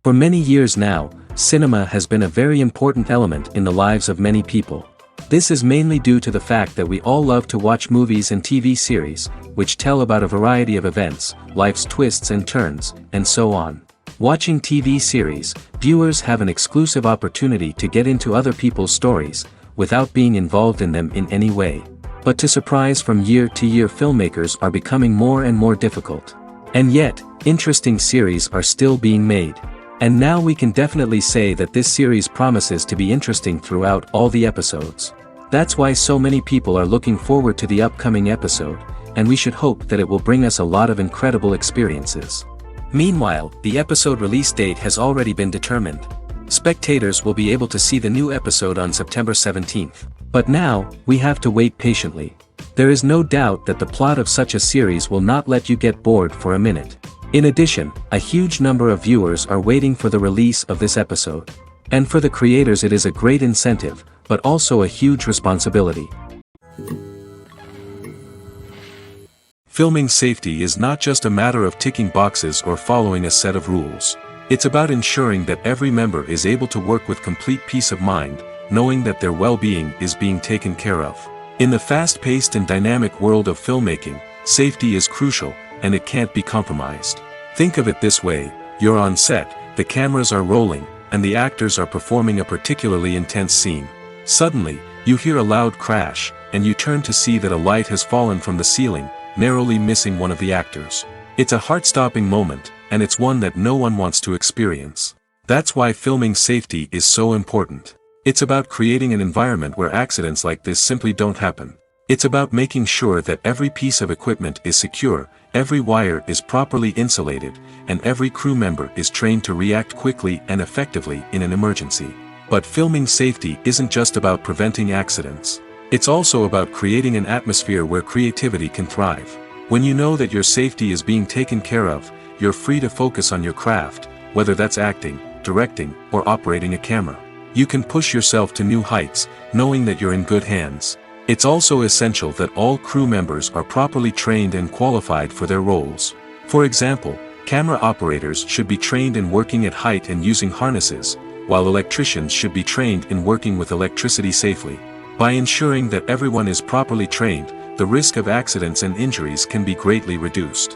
For many years now, cinema has been a very important element in the lives of many people. This is mainly due to the fact that we all love to watch movies and TV series, which tell about a variety of events, life's twists and turns, and so on. Watching TV series, viewers have an exclusive opportunity to get into other people's stories, without being involved in them in any way. But to surprise from year to year, filmmakers are becoming more and more difficult. And yet, interesting series are still being made. And now we can definitely say that this series promises to be interesting throughout all the episodes. That's why so many people are looking forward to the upcoming episode, and we should hope that it will bring us a lot of incredible experiences. Meanwhile, the episode release date has already been determined. Spectators will be able to see the new episode on September 17th. But now, we have to wait patiently. There is no doubt that the plot of such a series will not let you get bored for a minute. In addition, a huge number of viewers are waiting for the release of this episode. And for the creators it is a great incentive, but also a huge responsibility. Filming safety is not just a matter of ticking boxes or following a set of rules. It's about ensuring that every member is able to work with complete peace of mind, knowing that their well-being is being taken care of. In the fast-paced and dynamic world of filmmaking, safety is crucial, and it can't be compromised. Think of it this way: you're on set, the cameras are rolling, and the actors are performing a particularly intense scene. Suddenly, you hear a loud crash, and you turn to see that a light has fallen from the ceiling, narrowly missing one of the actors. It's a heart-stopping moment, and it's one that no one wants to experience. That's why filming safety is so important. It's about creating an environment where accidents like this simply don't happen. It's about making sure that every piece of equipment is secure, every wire is properly insulated, and every crew member is trained to react quickly and effectively in an emergency. But filming safety isn't just about preventing accidents. It's also about creating an atmosphere where creativity can thrive. When you know that your safety is being taken care of, you're free to focus on your craft, whether that's acting, directing, or operating a camera. You can push yourself to new heights, knowing that you're in good hands. It's also essential that all crew members are properly trained and qualified for their roles. For example, camera operators should be trained in working at height and using harnesses, while electricians should be trained in working with electricity safely. By ensuring that everyone is properly trained, the risk of accidents and injuries can be greatly reduced.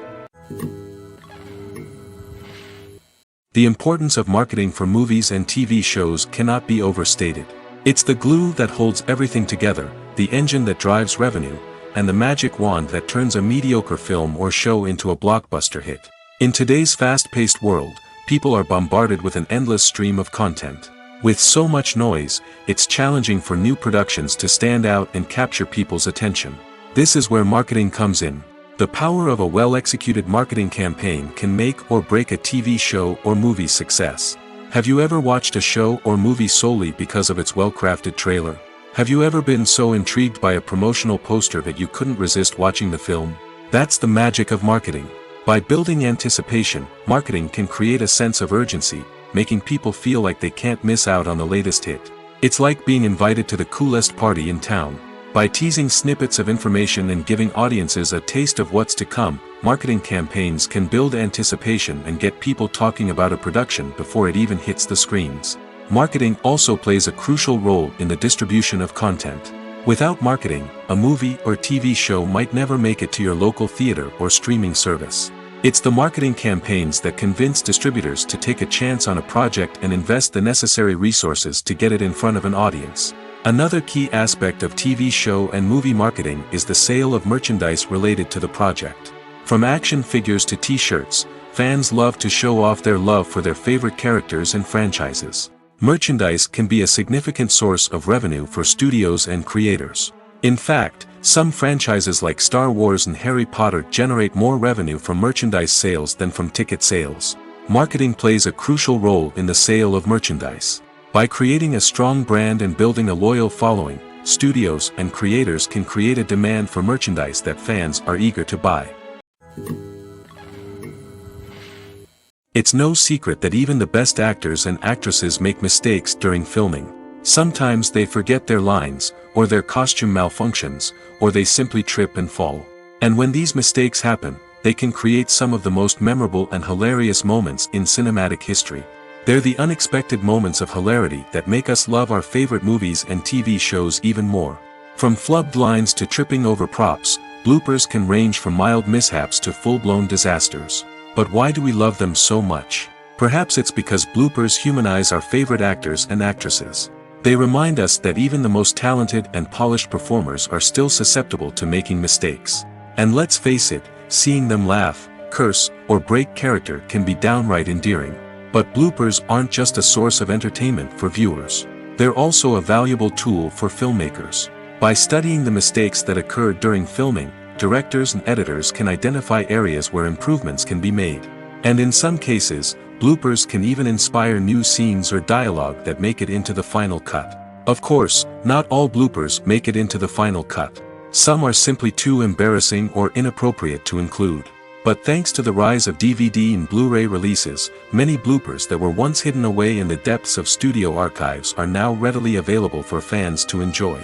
The importance of marketing for movies and TV shows cannot be overstated. It's the glue that holds everything together, the engine that drives revenue, and the magic wand that turns a mediocre film or show into a blockbuster hit. In today's fast-paced world, people are bombarded with an endless stream of content. With so much noise, it's challenging for new productions to stand out and capture people's attention. This is where marketing comes in. The power of a well-executed marketing campaign can make or break a TV show or movie's success. Have you ever watched a show or movie solely because of its well-crafted trailer? Have you ever been so intrigued by a promotional poster that you couldn't resist watching the film? That's the magic of marketing. By building anticipation, marketing can create a sense of urgency, making people feel like they can't miss out on the latest hit. It's like being invited to the coolest party in town. By teasing snippets of information and giving audiences a taste of what's to come, marketing campaigns can build anticipation and get people talking about a production before it even hits the screens. Marketing also plays a crucial role in the distribution of content. Without marketing, a movie or TV show might never make it to your local theater or streaming service. It's the marketing campaigns that convince distributors to take a chance on a project and invest the necessary resources to get it in front of an audience. Another key aspect of TV show and movie marketing is the sale of merchandise related to the project. From action figures to t-shirts, fans love to show off their love for their favorite characters and franchises. Merchandise can be a significant source of revenue for studios and creators. In fact, some franchises like Star Wars and Harry Potter generate more revenue from merchandise sales than from ticket sales. Marketing plays a crucial role in the sale of merchandise. By creating a strong brand and building a loyal following, studios and creators can create a demand for merchandise that fans are eager to buy. It's no secret that even the best actors and actresses make mistakes during filming. Sometimes they forget their lines, or their costume malfunctions, or they simply trip and fall. And when these mistakes happen, they can create some of the most memorable and hilarious moments in cinematic history. They're the unexpected moments of hilarity that make us love our favorite movies and TV shows even more. From flubbed lines to tripping over props, bloopers can range from mild mishaps to full-blown disasters. But why do we love them so much? Perhaps it's because bloopers humanize our favorite actors and actresses. They remind us that even the most talented and polished performers are still susceptible to making mistakes. And let's face it, seeing them laugh, curse, or break character can be downright endearing. But bloopers aren't just a source of entertainment for viewers. They're also a valuable tool for filmmakers. By studying the mistakes that occurred during filming, directors and editors can identify areas where improvements can be made. And in some cases, bloopers can even inspire new scenes or dialogue that make it into the final cut. Of course, not all bloopers make it into the final cut. Some are simply too embarrassing or inappropriate to include. But thanks to the rise of DVD and Blu-ray releases, many bloopers that were once hidden away in the depths of studio archives are now readily available for fans to enjoy.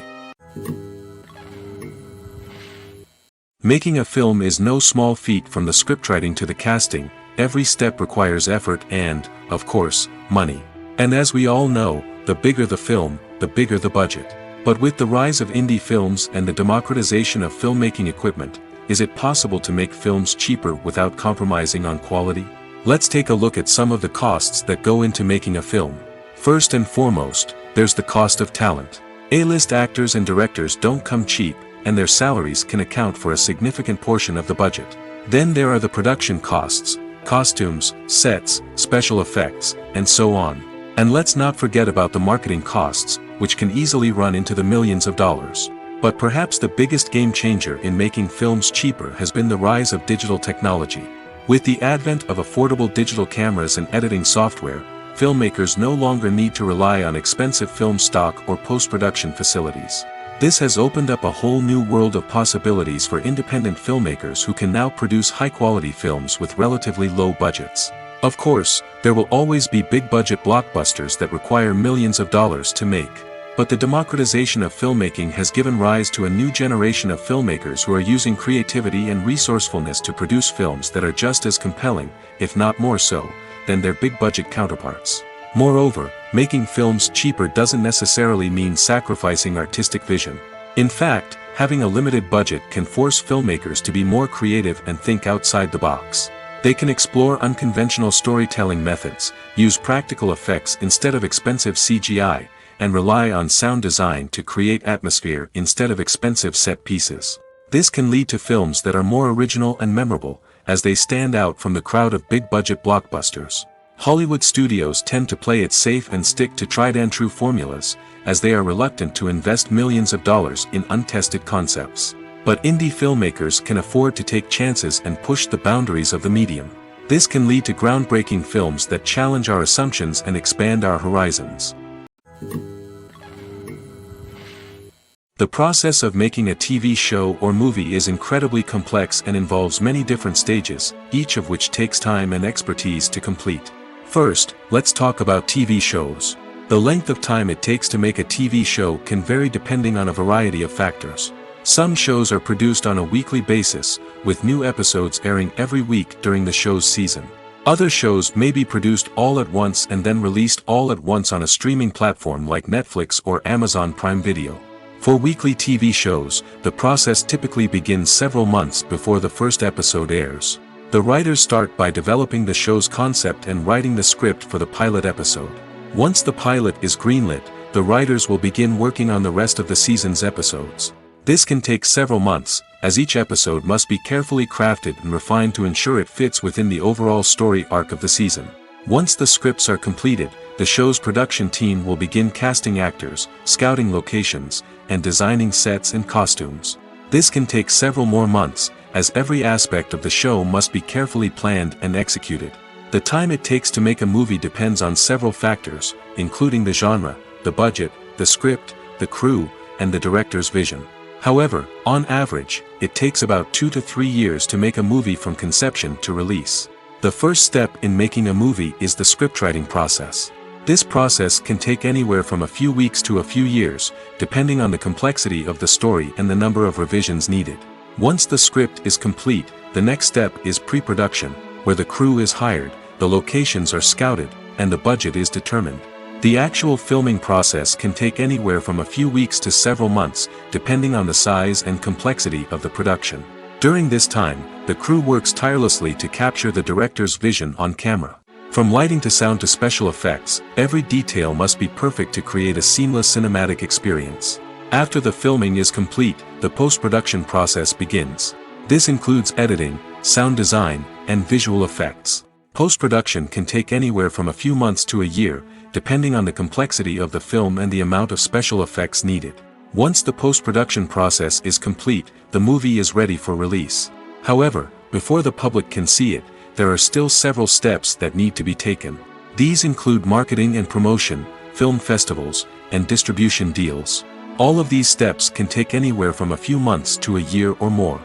Making a film is no small feat. From the scriptwriting to the casting, every step requires effort and, of course, money. And as we all know, the bigger the film, the bigger the budget. But with the rise of indie films and the democratization of filmmaking equipment, is it possible to make films cheaper without compromising on quality? Let's take a look at some of the costs that go into making a film. First and foremost, there's the cost of talent. A-list actors and directors don't come cheap, and their salaries can account for a significant portion of the budget. Then there are the production costs, costumes, sets, special effects, and so on. And let's not forget about the marketing costs, which can easily run into the millions of dollars. But perhaps the biggest game changer in making films cheaper has been the rise of digital technology. With the advent of affordable digital cameras and editing software, filmmakers no longer need to rely on expensive film stock or post-production facilities. This has opened up a whole new world of possibilities for independent filmmakers who can now produce high-quality films with relatively low budgets. Of course, there will always be big-budget blockbusters that require millions of dollars to make. But the democratization of filmmaking has given rise to a new generation of filmmakers who are using creativity and resourcefulness to produce films that are just as compelling, if not more so, than their big-budget counterparts. Moreover, making films cheaper doesn't necessarily mean sacrificing artistic vision. In fact, having a limited budget can force filmmakers to be more creative and think outside the box. They can explore unconventional storytelling methods, use practical effects instead of expensive CGI, and rely on sound design to create atmosphere instead of expensive set pieces. This can lead to films that are more original and memorable, as they stand out from the crowd of big-budget blockbusters. Hollywood studios tend to play it safe and stick to tried-and-true formulas, as they are reluctant to invest millions of dollars in untested concepts. But indie filmmakers can afford to take chances and push the boundaries of the medium. This can lead to groundbreaking films that challenge our assumptions and expand our horizons. The process of making a TV show or movie is incredibly complex and involves many different stages, each of which takes time and expertise to complete. First, let's talk about TV shows. The length of time it takes to make a TV show can vary depending on a variety of factors. Some shows are produced on a weekly basis, with new episodes airing every week during the show's season. Other shows may be produced all at once and then released all at once on a streaming platform like Netflix or Amazon Prime Video. For weekly TV shows, the process typically begins several months before the first episode airs. The writers start by developing the show's concept and writing the script for the pilot episode. Once the pilot is greenlit, the writers will begin working on the rest of the season's episodes. This can take several months, as each episode must be carefully crafted and refined to ensure it fits within the overall story arc of the season. Once the scripts are completed, the show's production team will begin casting actors, scouting locations, and designing sets and costumes. This can take several more months, as every aspect of the show must be carefully planned and executed. The time it takes to make a movie depends on several factors, including the genre, the budget, the script, the crew, and the director's vision. However, on average, it takes about 2 to 3 years to make a movie from conception to release. The first step in making a movie is the scriptwriting process. This process can take anywhere from a few weeks to a few years, depending on the complexity of the story and the number of revisions needed. Once the script is complete, the next step is pre-production, where the crew is hired, the locations are scouted, and the budget is determined. The actual filming process can take anywhere from a few weeks to several months, depending on the size and complexity of the production. During this time, the crew works tirelessly to capture the director's vision on camera. From lighting to sound to special effects, every detail must be perfect to create a seamless cinematic experience. After the filming is complete, the post-production process begins. This includes editing, sound design, and visual effects. Post-production can take anywhere from a few months to a year, depending on the complexity of the film and the amount of special effects needed. Once the post-production process is complete, the movie is ready for release. However, before the public can see it, there are still several steps that need to be taken. These include marketing and promotion, film festivals, and distribution deals. All of these steps can take anywhere from a few months to a year or more.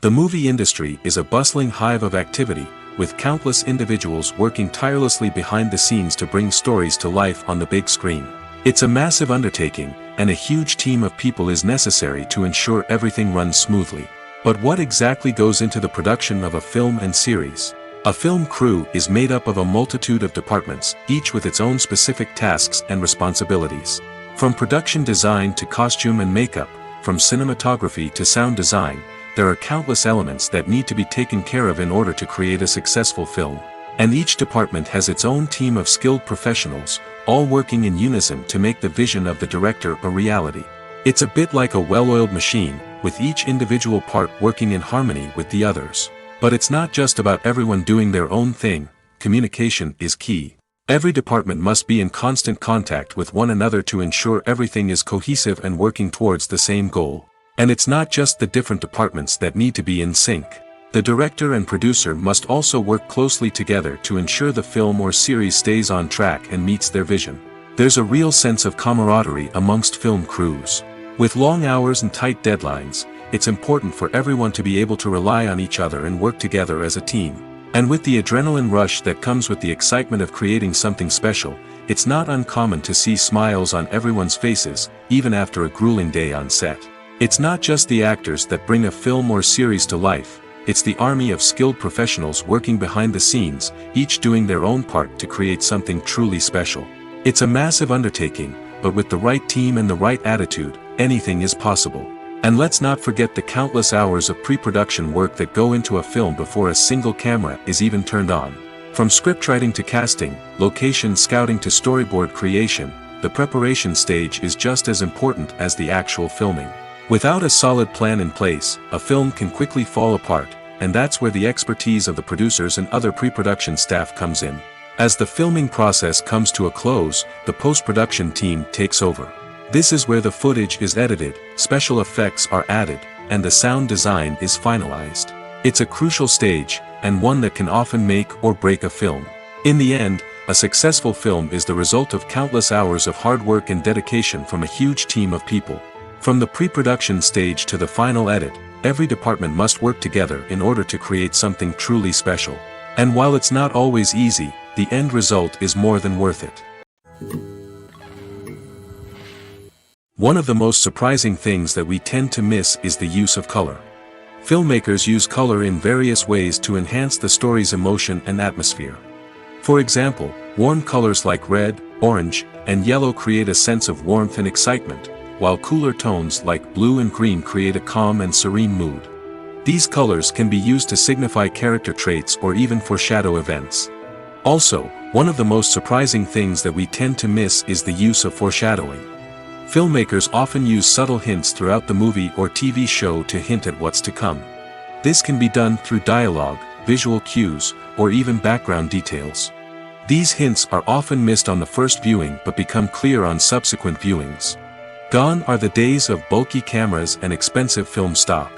The movie industry is a bustling hive of activity, with countless individuals working tirelessly behind the scenes to bring stories to life on the big screen. It's a massive undertaking, and a huge team of people is necessary to ensure everything runs smoothly. But what exactly goes into the production of a film and series? A film crew is made up of a multitude of departments, each with its own specific tasks and responsibilities. From production design to costume and makeup, from cinematography to sound design, there are countless elements that need to be taken care of in order to create a successful film. And each department has its own team of skilled professionals, all working in unison to make the vision of the director a reality. It's a bit like a well-oiled machine, with each individual part working in harmony with the others. But it's not just about everyone doing their own thing, communication is key. Every department must be in constant contact with one another to ensure everything is cohesive and working towards the same goal. And it's not just the different departments that need to be in sync. The director and producer must also work closely together to ensure the film or series stays on track and meets their vision. There's a real sense of camaraderie amongst film crews. With long hours and tight deadlines, it's important for everyone to be able to rely on each other and work together as a team. And with the adrenaline rush that comes with the excitement of creating something special, it's not uncommon to see smiles on everyone's faces, even after a grueling day on set. It's not just the actors that bring a film or series to life, it's the army of skilled professionals working behind the scenes, each doing their own part to create something truly special. It's a massive undertaking, but with the right team and the right attitude, anything is possible. And let's not forget the countless hours of pre-production work that go into a film before a single camera is even turned on. From scriptwriting to casting, location scouting to storyboard creation, the preparation stage is just as important as the actual filming. Without a solid plan in place, a film can quickly fall apart, and that's where the expertise of the producers and other pre-production staff comes in. As the filming process comes to a close, the post-production team takes over. This is where the footage is edited, special effects are added, and the sound design is finalized. It's a crucial stage, and one that can often make or break a film. In the end, a successful film is the result of countless hours of hard work and dedication from a huge team of people. From the pre-production stage to the final edit, every department must work together in order to create something truly special. And while it's not always easy, the end result is more than worth it. One of the most surprising things that we tend to miss is the use of color. Filmmakers use color in various ways to enhance the story's emotion and atmosphere. For example, warm colors like red, orange, and yellow create a sense of warmth and excitement, while cooler tones like blue and green create a calm and serene mood. These colors can be used to signify character traits or even foreshadow events. Also, one of the most surprising things that we tend to miss is the use of foreshadowing. Filmmakers often use subtle hints throughout the movie or TV show to hint at what's to come. This can be done through dialogue, visual cues, or even background details. These hints are often missed on the first viewing but become clear on subsequent viewings. Gone are the days of bulky cameras and expensive film stock.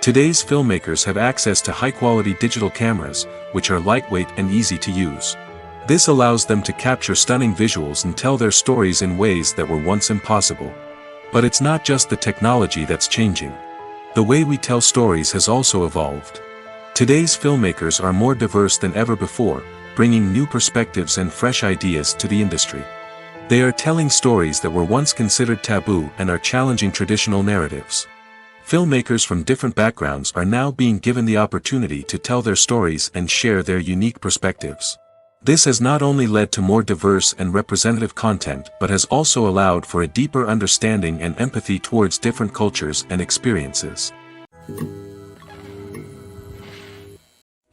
Today's filmmakers have access to high-quality digital cameras, which are lightweight and easy to use. This allows them to capture stunning visuals and tell their stories in ways that were once impossible. But it's not just the technology that's changing. The way we tell stories has also evolved. Today's filmmakers are more diverse than ever before, bringing new perspectives and fresh ideas to the industry. They are telling stories that were once considered taboo and are challenging traditional narratives. Filmmakers from different backgrounds are now being given the opportunity to tell their stories and share their unique perspectives. This has not only led to more diverse and representative content but has also allowed for a deeper understanding and empathy towards different cultures and experiences.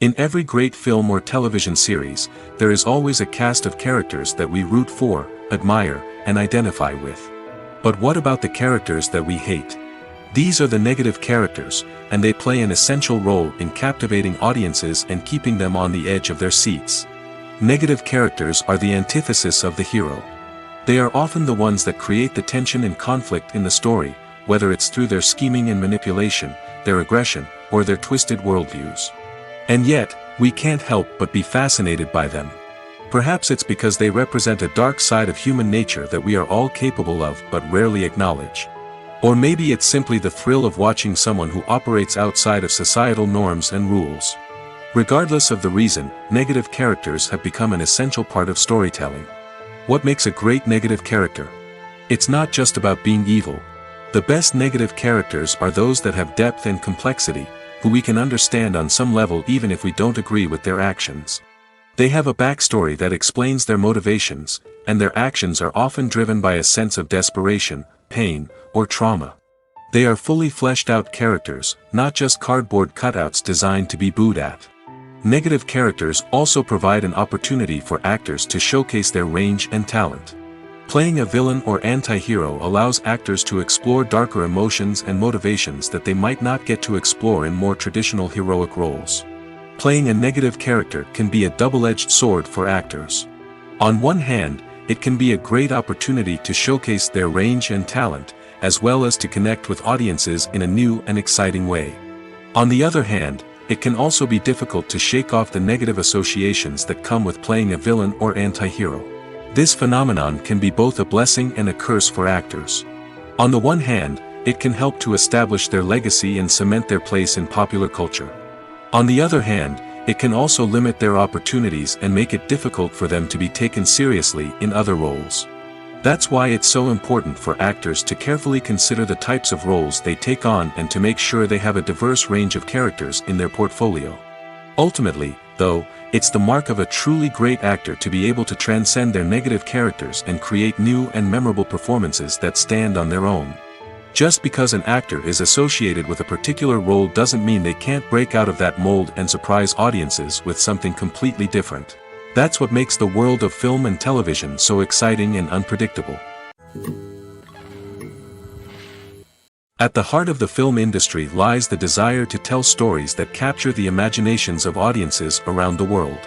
In every great film or television series, there is always a cast of characters that we root for, admire, and identify with. But what about the characters that we hate? These are the negative characters, and they play an essential role in captivating audiences and keeping them on the edge of their seats. Negative characters are the antithesis of the hero. They are often the ones that create the tension and conflict in the story, whether it's through their scheming and manipulation, their aggression, or their twisted worldviews. And yet, we can't help but be fascinated by them. Perhaps it's because they represent a dark side of human nature that we are all capable of but rarely acknowledge. Or maybe it's simply the thrill of watching someone who operates outside of societal norms and rules. Regardless of the reason, negative characters have become an essential part of storytelling. What makes a great negative character? It's not just about being evil. The best negative characters are those that have depth and complexity, who we can understand on some level even if we don't agree with their actions. They have a backstory that explains their motivations, and their actions are often driven by a sense of desperation, pain, or trauma. They are fully fleshed out characters, not just cardboard cutouts designed to be booed at. Negative characters also provide an opportunity for actors to showcase their range and talent. Playing a villain or anti-hero allows actors to explore darker emotions and motivations that they might not get to explore in more traditional heroic roles. Playing a negative character can be a double-edged sword for actors. On one hand, it can be a great opportunity to showcase their range and talent, as well as to connect with audiences in a new and exciting way. On the other hand, it can also be difficult to shake off the negative associations that come with playing a villain or anti-hero. This phenomenon can be both a blessing and a curse for actors. On the one hand, it can help to establish their legacy and cement their place in popular culture. On the other hand, it can also limit their opportunities and make it difficult for them to be taken seriously in other roles. That's why it's so important for actors to carefully consider the types of roles they take on and to make sure they have a diverse range of characters in their portfolio. Ultimately, though, it's the mark of a truly great actor to be able to transcend their negative characters and create new and memorable performances that stand on their own. Just because an actor is associated with a particular role doesn't mean they can't break out of that mold and surprise audiences with something completely different. That's what makes the world of film and television so exciting and unpredictable. At the heart of the film industry lies the desire to tell stories that capture the imaginations of audiences around the world.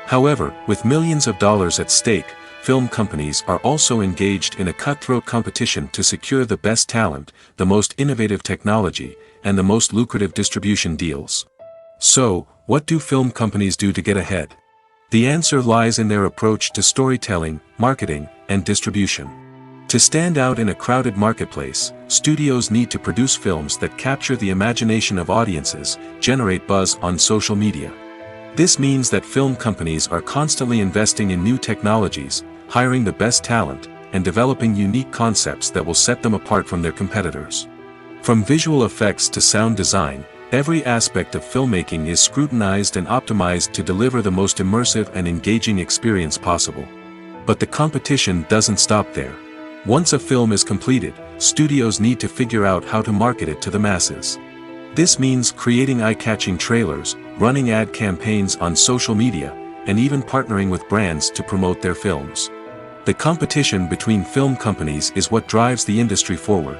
However, with millions of dollars at stake, film companies are also engaged in a cutthroat competition to secure the best talent, the most innovative technology, and the most lucrative distribution deals. So, what do film companies do to get ahead? The answer lies in their approach to storytelling, marketing, and distribution. To stand out in a crowded marketplace, studios need to produce films that capture the imagination of audiences, generate buzz on social media. This means that film companies are constantly investing in new technologies, hiring the best talent, and developing unique concepts that will set them apart from their competitors. From visual effects to sound design, every aspect of filmmaking is scrutinized and optimized to deliver the most immersive and engaging experience possible. But the competition doesn't stop there. Once a film is completed, studios need to figure out how to market it to the masses. This means creating eye-catching trailers, running ad campaigns on social media, and even partnering with brands to promote their films. The competition between film companies is what drives the industry forward.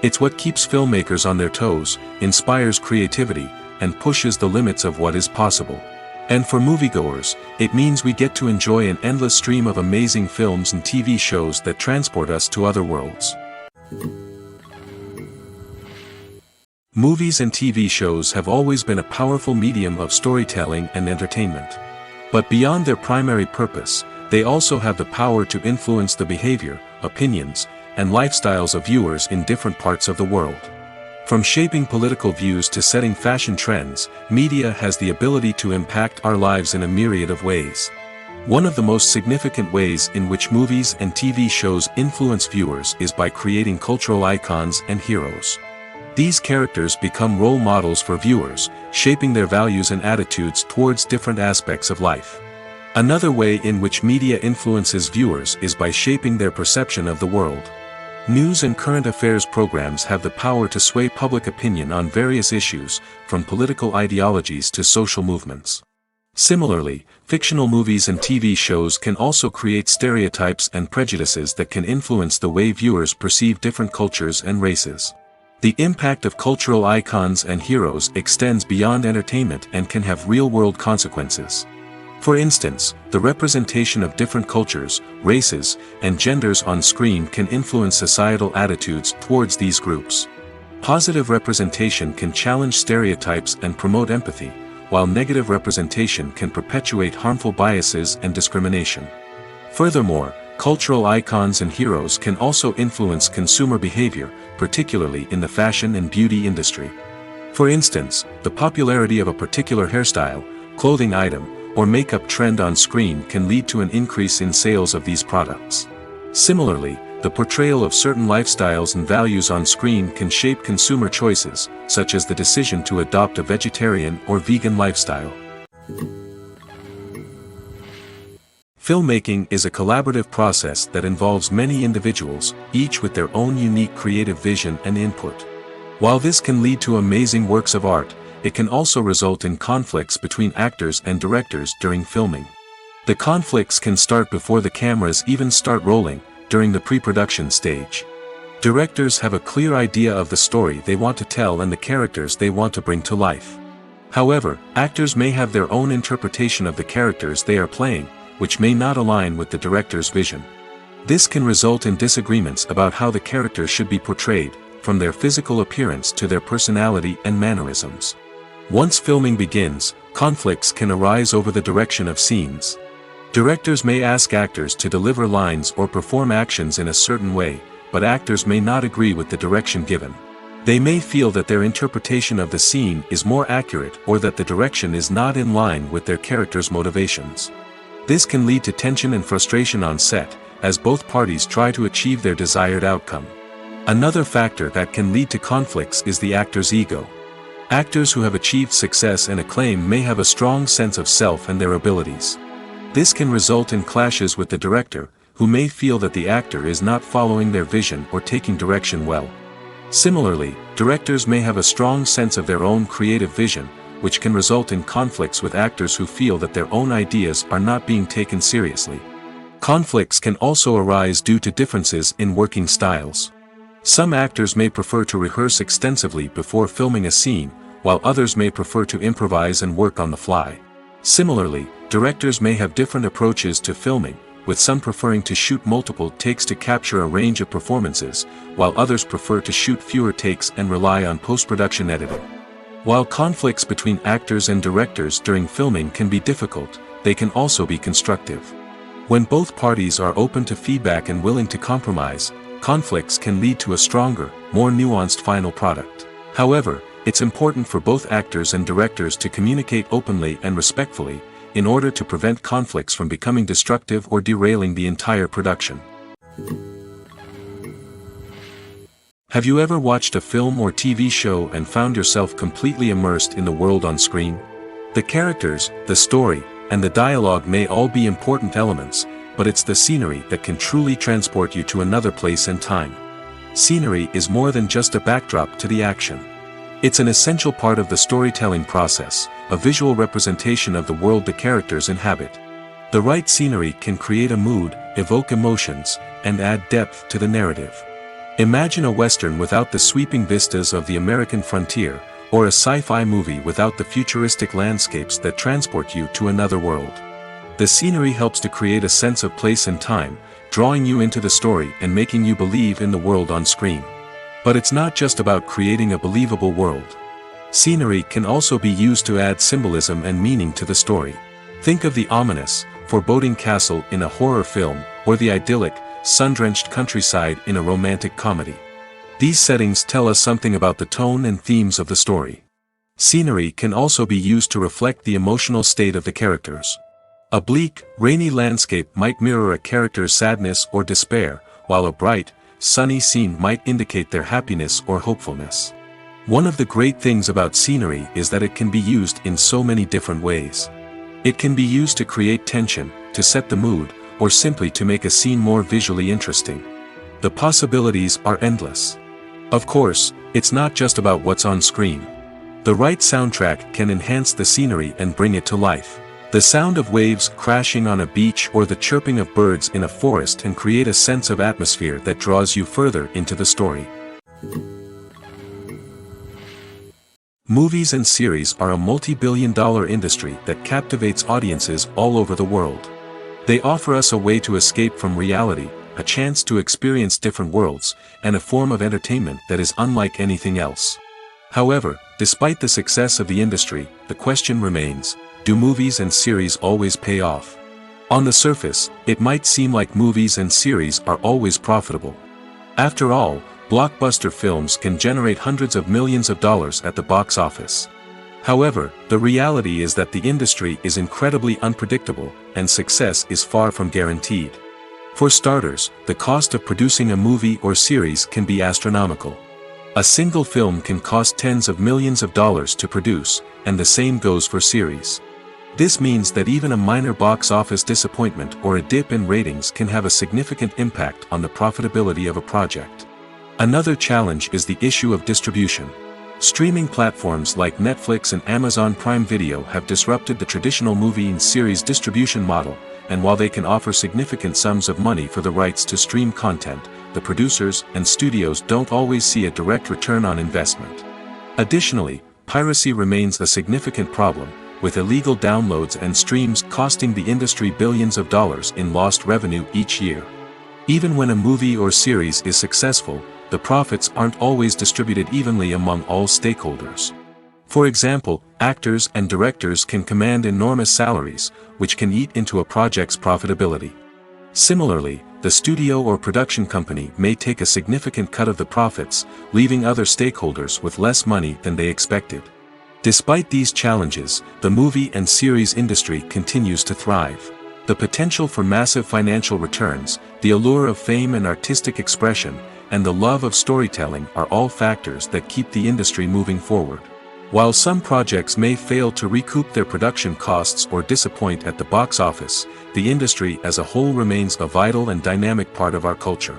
It's what keeps filmmakers on their toes, inspires creativity, and pushes the limits of what is possible. And for moviegoers, it means we get to enjoy an endless stream of amazing films and TV shows that transport us to other worlds. Movies and TV shows have always been a powerful medium of storytelling and entertainment. But beyond their primary purpose, they also have the power to influence the behavior, opinions, and lifestyles of viewers in different parts of the world. From shaping political views to setting fashion trends, media has the ability to impact our lives in a myriad of ways. One of the most significant ways in which movies and TV shows influence viewers is by creating cultural icons and heroes. These characters become role models for viewers, shaping their values and attitudes towards different aspects of life. Another way in which media influences viewers is by shaping their perception of the world. News and current affairs programs have the power to sway public opinion on various issues, from political ideologies to social movements. Similarly, fictional movies and TV shows can also create stereotypes and prejudices that can influence the way viewers perceive different cultures and races. The impact of cultural icons and heroes extends beyond entertainment and can have real-world consequences. For instance, the representation of different cultures, races, and genders on screen can influence societal attitudes towards these groups. Positive representation can challenge stereotypes and promote empathy, while negative representation can perpetuate harmful biases and discrimination. Furthermore, cultural icons and heroes can also influence consumer behavior, particularly in the fashion and beauty industry. For instance, the popularity of a particular hairstyle, clothing item, or makeup trend on screen can lead to an increase in sales of these products. Similarly, the portrayal of certain lifestyles and values on screen can shape consumer choices, such as the decision to adopt a vegetarian or vegan lifestyle. Filmmaking is a collaborative process that involves many individuals, each with their own unique creative vision and input. While this can lead to amazing works of art, it can also result in conflicts between actors and directors during filming. The conflicts can start before the cameras even start rolling, during the pre-production stage. Directors have a clear idea of the story they want to tell and the characters they want to bring to life. However, actors may have their own interpretation of the characters they are playing, which may not align with the director's vision. This can result in disagreements about how the characters should be portrayed, from their physical appearance to their personality and mannerisms. Once filming begins, conflicts can arise over the direction of scenes. Directors may ask actors to deliver lines or perform actions in a certain way, but actors may not agree with the direction given. They may feel that their interpretation of the scene is more accurate or that the direction is not in line with their character's motivations. This can lead to tension and frustration on set, as both parties try to achieve their desired outcome. Another factor that can lead to conflicts is the actor's ego. Actors who have achieved success and acclaim may have a strong sense of self and their abilities. This can result in clashes with the director, who may feel that the actor is not following their vision or taking direction well. Similarly, directors may have a strong sense of their own creative vision, which can result in conflicts with actors who feel that their own ideas are not being taken seriously. Conflicts can also arise due to differences in working styles. Some actors may prefer to rehearse extensively before filming a scene, while others may prefer to improvise and work on the fly. Similarly, directors may have different approaches to filming, with some preferring to shoot multiple takes to capture a range of performances, while others prefer to shoot fewer takes and rely on post-production editing. While conflicts between actors and directors during filming can be difficult, they can also be constructive. When both parties are open to feedback and willing to compromise, conflicts can lead to a stronger, more nuanced final product. However, it's important for both actors and directors to communicate openly and respectfully, in order to prevent conflicts from becoming destructive or derailing the entire production. Have you ever watched a film or TV show and found yourself completely immersed in the world on screen? The characters, the story, and the dialogue may all be important elements, but it's the scenery that can truly transport you to another place and time. Scenery is more than just a backdrop to the action. It's an essential part of the storytelling process, a visual representation of the world the characters inhabit. The right scenery can create a mood, evoke emotions, and add depth to the narrative. Imagine a Western without the sweeping vistas of the American frontier, or a sci-fi movie without the futuristic landscapes that transport you to another world. The scenery helps to create a sense of place and time, drawing you into the story and making you believe in the world on screen. But it's not just about creating a believable world. Scenery can also be used to add symbolism and meaning to the story. Think of the ominous, foreboding castle in a horror film, or the idyllic, sun-drenched countryside in a romantic comedy. These settings tell us something about the tone and themes of the story. Scenery can also be used to reflect the emotional state of the characters. A bleak, rainy landscape might mirror a character's sadness or despair, while a bright, sunny scene might indicate their happiness or hopefulness. One of the great things about scenery is that it can be used in so many different ways. It can be used to create tension, to set the mood, or simply to make a scene more visually interesting. The possibilities are endless. Of course, it's not just about what's on screen. The right soundtrack can enhance the scenery and bring it to life. The sound of waves crashing on a beach or the chirping of birds in a forest can create a sense of atmosphere that draws you further into the story. Movies and series are a multi-billion-dollar industry that captivates audiences all over the world. They offer us a way to escape from reality, a chance to experience different worlds, and a form of entertainment that is unlike anything else. However, despite the success of the industry, the question remains, do movies and series always pay off? On the surface, it might seem like movies and series are always profitable. After all, blockbuster films can generate hundreds of millions of dollars at the box office. However, the reality is that the industry is incredibly unpredictable, and success is far from guaranteed. For starters, the cost of producing a movie or series can be astronomical. A single film can cost tens of millions of dollars to produce, and the same goes for series. This means that even a minor box office disappointment or a dip in ratings can have a significant impact on the profitability of a project. Another challenge is the issue of distribution. Streaming platforms like Netflix and Amazon Prime Video have disrupted the traditional movie and series distribution model, and while they can offer significant sums of money for the rights to stream content, the producers and studios don't always see a direct return on investment. Additionally, piracy remains a significant problem, with illegal downloads and streams costing the industry billions of dollars in lost revenue each year. Even when a movie or series is successful, the profits aren't always distributed evenly among all stakeholders. For example, actors and directors can command enormous salaries, which can eat into a project's profitability. Similarly, the studio or production company may take a significant cut of the profits, leaving other stakeholders with less money than they expected. Despite these challenges, the movie and series industry continues to thrive. The potential for massive financial returns, the allure of fame and artistic expression, and the love of storytelling are all factors that keep the industry moving forward. While some projects may fail to recoup their production costs or disappoint at the box office, the industry as a whole remains a vital and dynamic part of our culture.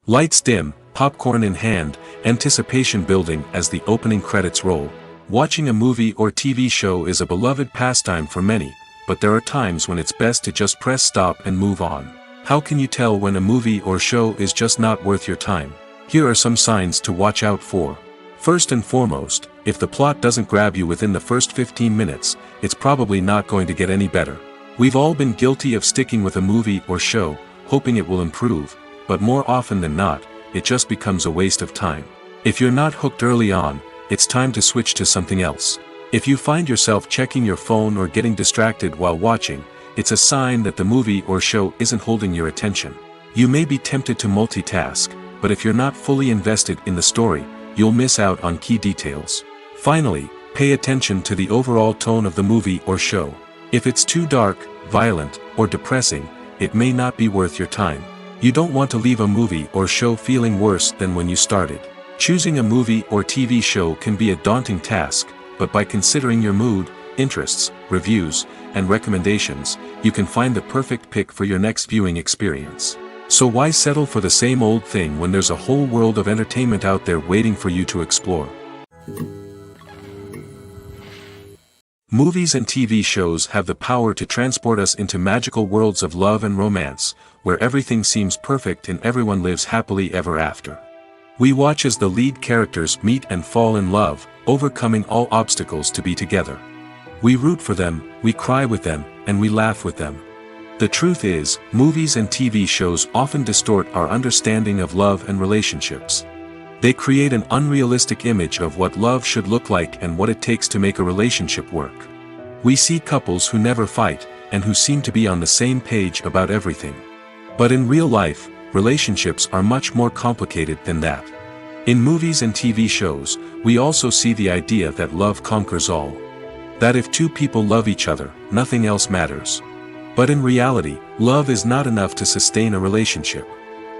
Lights dim, popcorn in hand, anticipation building as the opening credits roll. Watching a movie or TV show is a beloved pastime for many, but there are times when it's best to just press stop and move on. How can you tell when a movie or show is just not worth your time? Here are some signs to watch out for. First and foremost, if the plot doesn't grab you within the first 15 minutes, it's probably not going to get any better. We've all been guilty of sticking with a movie or show, hoping it will improve, but more often than not, it just becomes a waste of time. If you're not hooked early on, it's time to switch to something else. If you find yourself checking your phone or getting distracted while watching, it's a sign that the movie or show isn't holding your attention. You may be tempted to multitask, but if you're not fully invested in the story, you'll miss out on key details. Finally, pay attention to the overall tone of the movie or show. If it's too dark, violent, or depressing, it may not be worth your time. You don't want to leave a movie or show feeling worse than when you started. Choosing a movie or TV show can be a daunting task, but by considering your mood, interests, reviews, and recommendations, you can find the perfect pick for your next viewing experience. So why settle for the same old thing when there's a whole world of entertainment out there waiting for you to explore? Movies and TV shows have the power to transport us into magical worlds of love and romance, where everything seems perfect and everyone lives happily ever after. We watch as the lead characters meet and fall in love, overcoming all obstacles to be together. We root for them, we cry with them, and we laugh with them. The truth is, movies and TV shows often distort our understanding of love and relationships. They create an unrealistic image of what love should look like and what it takes to make a relationship work. We see couples who never fight, and who seem to be on the same page about everything. But in real life, relationships are much more complicated than that. In movies and TV shows, we also see the idea that love conquers all. That if two people love each other, nothing else matters. But in reality, love is not enough to sustain a relationship.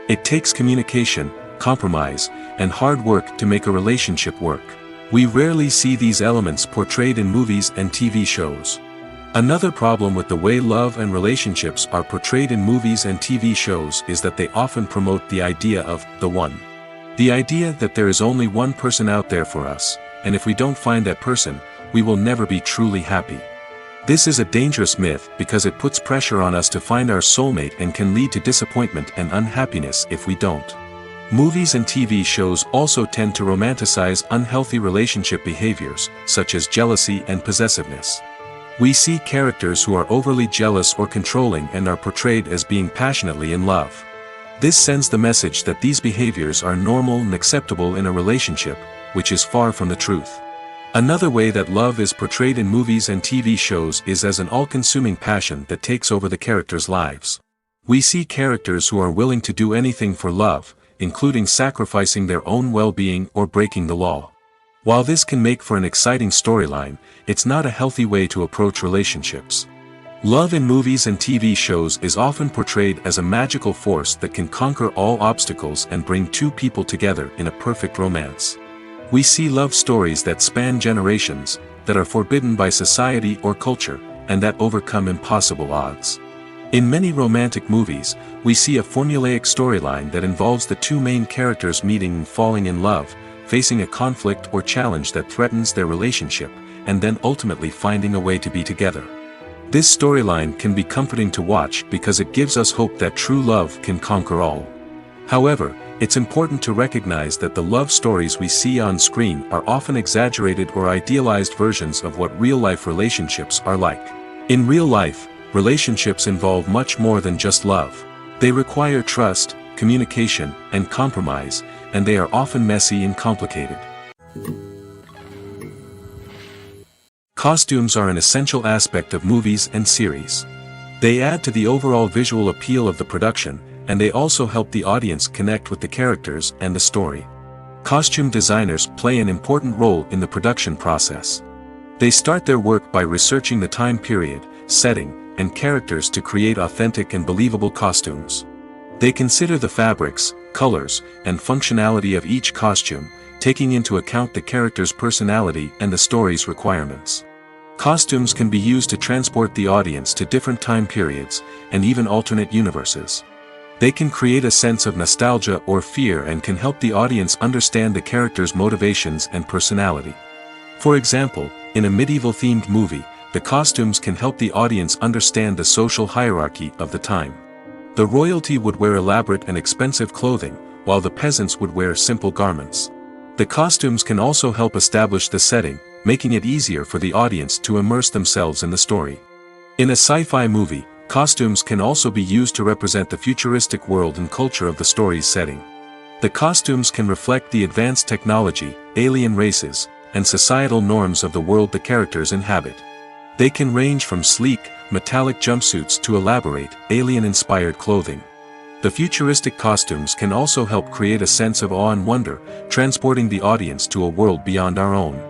It takes communication, compromise, and hard work to make a relationship work. We rarely see these elements portrayed in movies and TV shows. Another problem with the way love and relationships are portrayed in movies and TV shows is that they often promote the idea of the one. The idea that there is only one person out there for us, and if we don't find that person, we will never be truly happy. This is a dangerous myth because it puts pressure on us to find our soulmate and can lead to disappointment and unhappiness if we don't. Movies and TV shows also tend to romanticize unhealthy relationship behaviors, such as jealousy and possessiveness. We see characters who are overly jealous or controlling and are portrayed as being passionately in love. This sends the message that these behaviors are normal and acceptable in a relationship, which is far from the truth. Another way that love is portrayed in movies and TV shows is as an all-consuming passion that takes over the characters' lives. We see characters who are willing to do anything for love, including sacrificing their own well-being or breaking the law. While this can make for an exciting storyline, it's not a healthy way to approach relationships. Love in movies and TV shows is often portrayed as a magical force that can conquer all obstacles and bring two people together in a perfect romance. We see love stories that span generations, that are forbidden by society or culture, and that overcome impossible odds. In many romantic movies, we see a formulaic storyline that involves the two main characters meeting and falling in love, facing a conflict or challenge that threatens their relationship, and then ultimately finding a way to be together. This storyline can be comforting to watch because it gives us hope that true love can conquer all. However, it's important to recognize that the love stories we see on screen are often exaggerated or idealized versions of what real-life relationships are like. In real life, relationships involve much more than just love. They require trust, communication, and compromise, and they are often messy and complicated. Costumes are an essential aspect of movies and series. They add to the overall visual appeal of the production, and they also help the audience connect with the characters and the story. Costume designers play an important role in the production process. They start their work by researching the time period, setting, and characters to create authentic and believable costumes. They consider the fabrics, colors, and functionality of each costume, taking into account the character's personality and the story's requirements. Costumes can be used to transport the audience to different time periods, and even alternate universes. They can create a sense of nostalgia or fear and can help the audience understand the character's motivations and personality. For example, in a medieval-themed movie, the costumes can help the audience understand the social hierarchy of the time. The royalty would wear elaborate and expensive clothing, while the peasants would wear simple garments. The costumes can also help establish the setting, making it easier for the audience to immerse themselves in the story. In a sci-fi movie, costumes can also be used to represent the futuristic world and culture of the story's setting. The costumes can reflect the advanced technology, alien races, and societal norms of the world the characters inhabit. They can range from sleek, metallic jumpsuits to elaborate, alien-inspired clothing. The futuristic costumes can also help create a sense of awe and wonder, transporting the audience to a world beyond our own.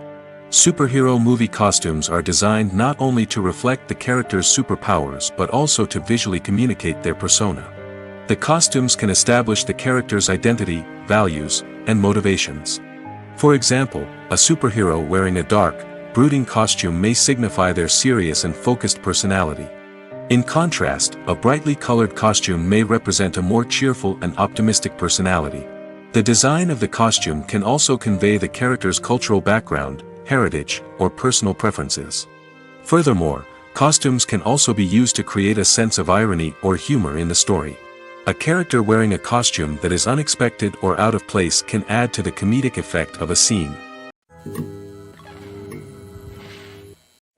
Superhero movie costumes are designed not only to reflect the character's superpowers but also to visually communicate their persona. The costumes can establish the character's identity, values, and motivations. For example, a superhero wearing a dark, brooding costume may signify their serious and focused personality. In contrast, a brightly colored costume may represent a more cheerful and optimistic personality. The design of the costume can also convey the character's cultural background, heritage, or personal preferences. Furthermore, costumes can also be used to create a sense of irony or humor in the story. A character wearing a costume that is unexpected or out of place can add to the comedic effect of a scene.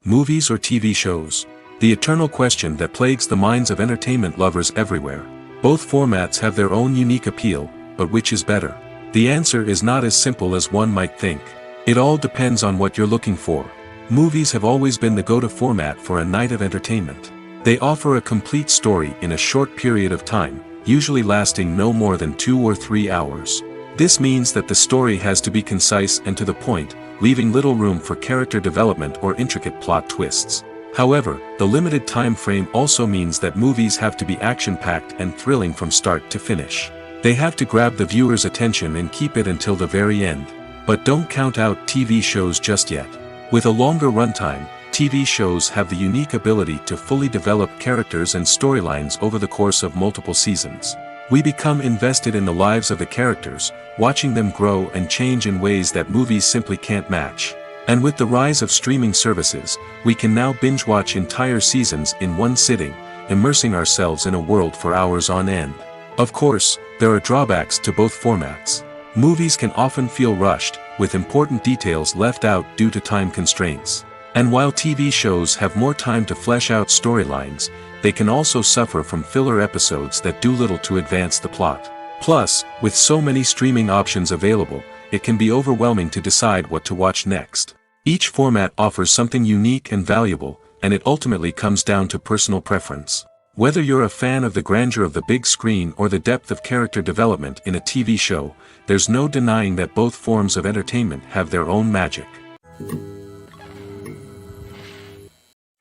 Movies or TV shows? The eternal question that plagues the minds of entertainment lovers everywhere. Both formats have their own unique appeal, but which is better? The answer is not as simple as one might think. It all depends on what you're looking for. Movies have always been the go-to format for a night of entertainment. They offer a complete story in a short period of time, usually lasting no more than 2 or 3 hours. This means that the story has to be concise and to the point, leaving little room for character development or intricate plot twists. However, the limited time frame also means that movies have to be action-packed and thrilling from start to finish. They have to grab the viewer's attention and keep it until the very end. But don't count out TV shows just yet. With a longer runtime, TV shows have the unique ability to fully develop characters and storylines over the course of multiple seasons. We become invested in the lives of the characters, watching them grow and change in ways that movies simply can't match. And with the rise of streaming services, we can now binge-watch entire seasons in one sitting, immersing ourselves in a world for hours on end. Of course, there are drawbacks to both formats. Movies can often feel rushed, with important details left out due to time constraints. And while TV shows have more time to flesh out storylines, they can also suffer from filler episodes that do little to advance the plot. Plus, with so many streaming options available, it can be overwhelming to decide what to watch next. Each format offers something unique and valuable, and it ultimately comes down to personal preference. Whether you're a fan of the grandeur of the big screen or the depth of character development in a TV show, there's no denying that both forms of entertainment have their own magic.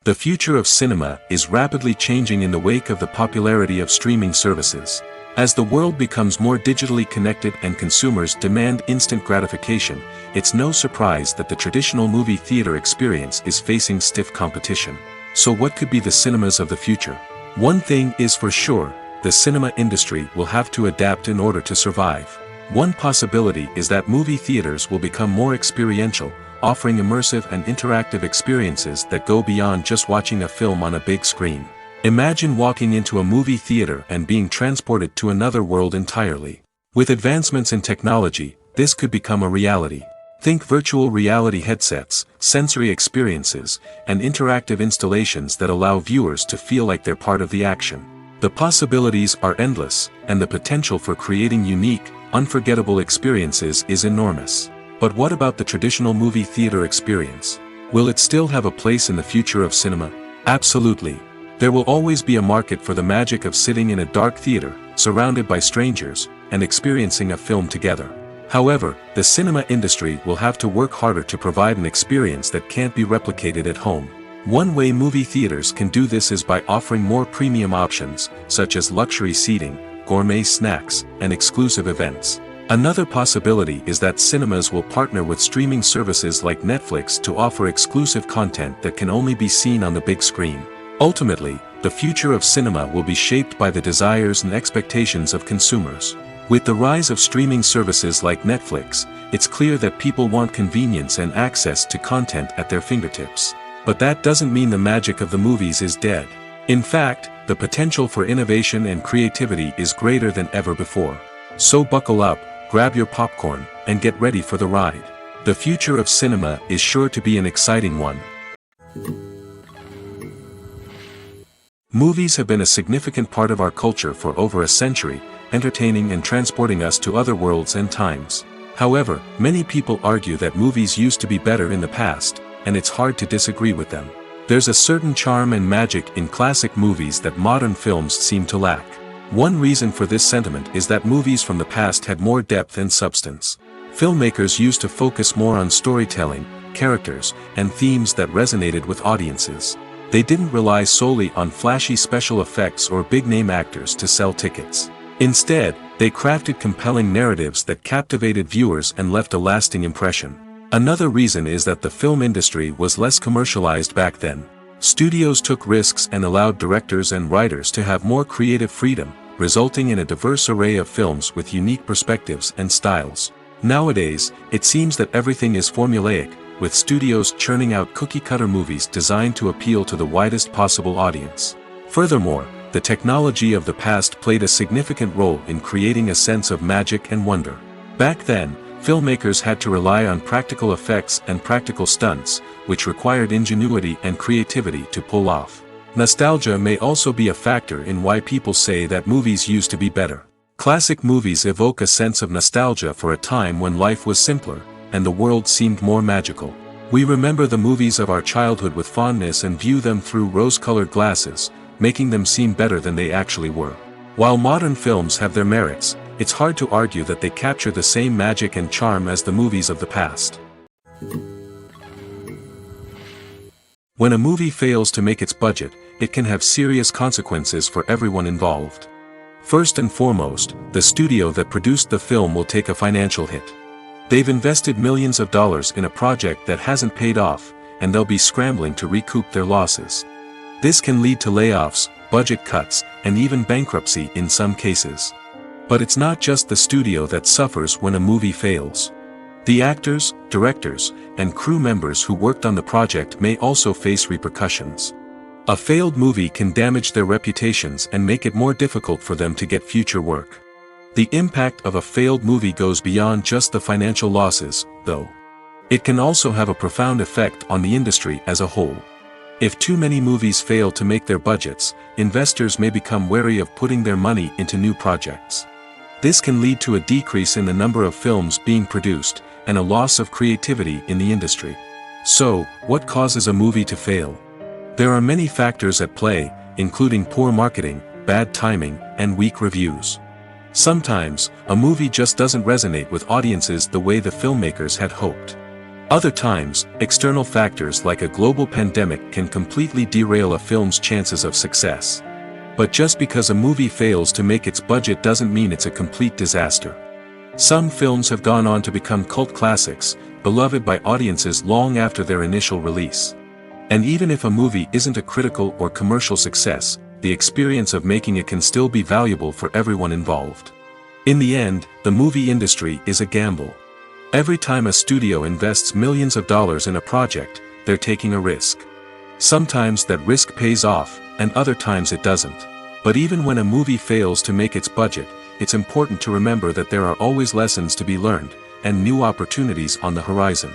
The future of cinema is rapidly changing in the wake of the popularity of streaming services. As the world becomes more digitally connected and consumers demand instant gratification, it's no surprise that the traditional movie theater experience is facing stiff competition. So what could be the cinemas of the future? One thing is for sure, the cinema industry will have to adapt in order to survive. One possibility is that movie theaters will become more experiential, offering immersive and interactive experiences that go beyond just watching a film on a big screen. Imagine walking into a movie theater and being transported to another world entirely. With advancements in technology, this could become a reality. Think virtual reality headsets, sensory experiences, and interactive installations that allow viewers to feel like they're part of the action. The possibilities are endless, and the potential for creating unique, unforgettable experiences is enormous. But what about the traditional movie theater experience? Will it still have a place in the future of cinema? Absolutely. There will always be a market for the magic of sitting in a dark theater, surrounded by strangers, and experiencing a film together. However, the cinema industry will have to work harder to provide an experience that can't be replicated at home. One way movie theaters can do this is by offering more premium options, such as luxury seating, gourmet snacks, and exclusive events. Another possibility is that cinemas will partner with streaming services like Netflix to offer exclusive content that can only be seen on the big screen. Ultimately, the future of cinema will be shaped by the desires and expectations of consumers. With the rise of streaming services like Netflix, it's clear that people want convenience and access to content at their fingertips. But that doesn't mean the magic of the movies is dead. In fact, the potential for innovation and creativity is greater than ever before. So buckle up, grab your popcorn, and get ready for the ride. The future of cinema is sure to be an exciting one. Movies have been a significant part of our culture for over a century, entertaining and transporting us to other worlds and times. However, many people argue that movies used to be better in the past, and it's hard to disagree with them. There's a certain charm and magic in classic movies that modern films seem to lack. One reason for this sentiment is that movies from the past had more depth and substance. Filmmakers used to focus more on storytelling, characters, and themes that resonated with audiences. They didn't rely solely on flashy special effects or big-name actors to sell tickets. Instead, they crafted compelling narratives that captivated viewers and left a lasting impression. Another reason is that the film industry was less commercialized back then. Studios took risks and allowed directors and writers to have more creative freedom, resulting in a diverse array of films with unique perspectives and styles. Nowadays, it seems that everything is formulaic, with studios churning out cookie-cutter movies designed to appeal to the widest possible audience. Furthermore, the technology of the past played a significant role in creating a sense of magic and wonder. Back then, filmmakers had to rely on practical effects and practical stunts, which required ingenuity and creativity to pull off. Nostalgia may also be a factor in why people say that movies used to be better. Classic movies evoke a sense of nostalgia for a time when life was simpler, and the world seemed more magical. We remember the movies of our childhood with fondness and view them through rose-colored glasses, making them seem better than they actually were. While modern films have their merits, it's hard to argue that they capture the same magic and charm as the movies of the past. When a movie fails to make its budget, it can have serious consequences for everyone involved. First and foremost, the studio that produced the film will take a financial hit. They've invested millions of dollars in a project that hasn't paid off, and they'll be scrambling to recoup their losses. This can lead to layoffs, budget cuts, and even bankruptcy in some cases. But it's not just the studio that suffers when a movie fails. The actors, directors, and crew members who worked on the project may also face repercussions. A failed movie can damage their reputations and make it more difficult for them to get future work. The impact of a failed movie goes beyond just the financial losses, though. It can also have a profound effect on the industry as a whole. If too many movies fail to make their budgets, investors may become wary of putting their money into new projects. This can lead to a decrease in the number of films being produced, and a loss of creativity in the industry. So, what causes a movie to fail? There are many factors at play, including poor marketing, bad timing, and weak reviews. Sometimes, a movie just doesn't resonate with audiences the way the filmmakers had hoped. Other times, external factors like a global pandemic can completely derail a film's chances of success. But just because a movie fails to make its budget doesn't mean it's a complete disaster. Some films have gone on to become cult classics, beloved by audiences long after their initial release. And even if a movie isn't a critical or commercial success, the experience of making it can still be valuable for everyone involved. In the end, the movie industry is a gamble. Every time a studio invests millions of dollars in a project, they're taking a risk. Sometimes that risk pays off, and other times it doesn't. But even when a movie fails to make its budget, it's important to remember that there are always lessons to be learned, and new opportunities on the horizon.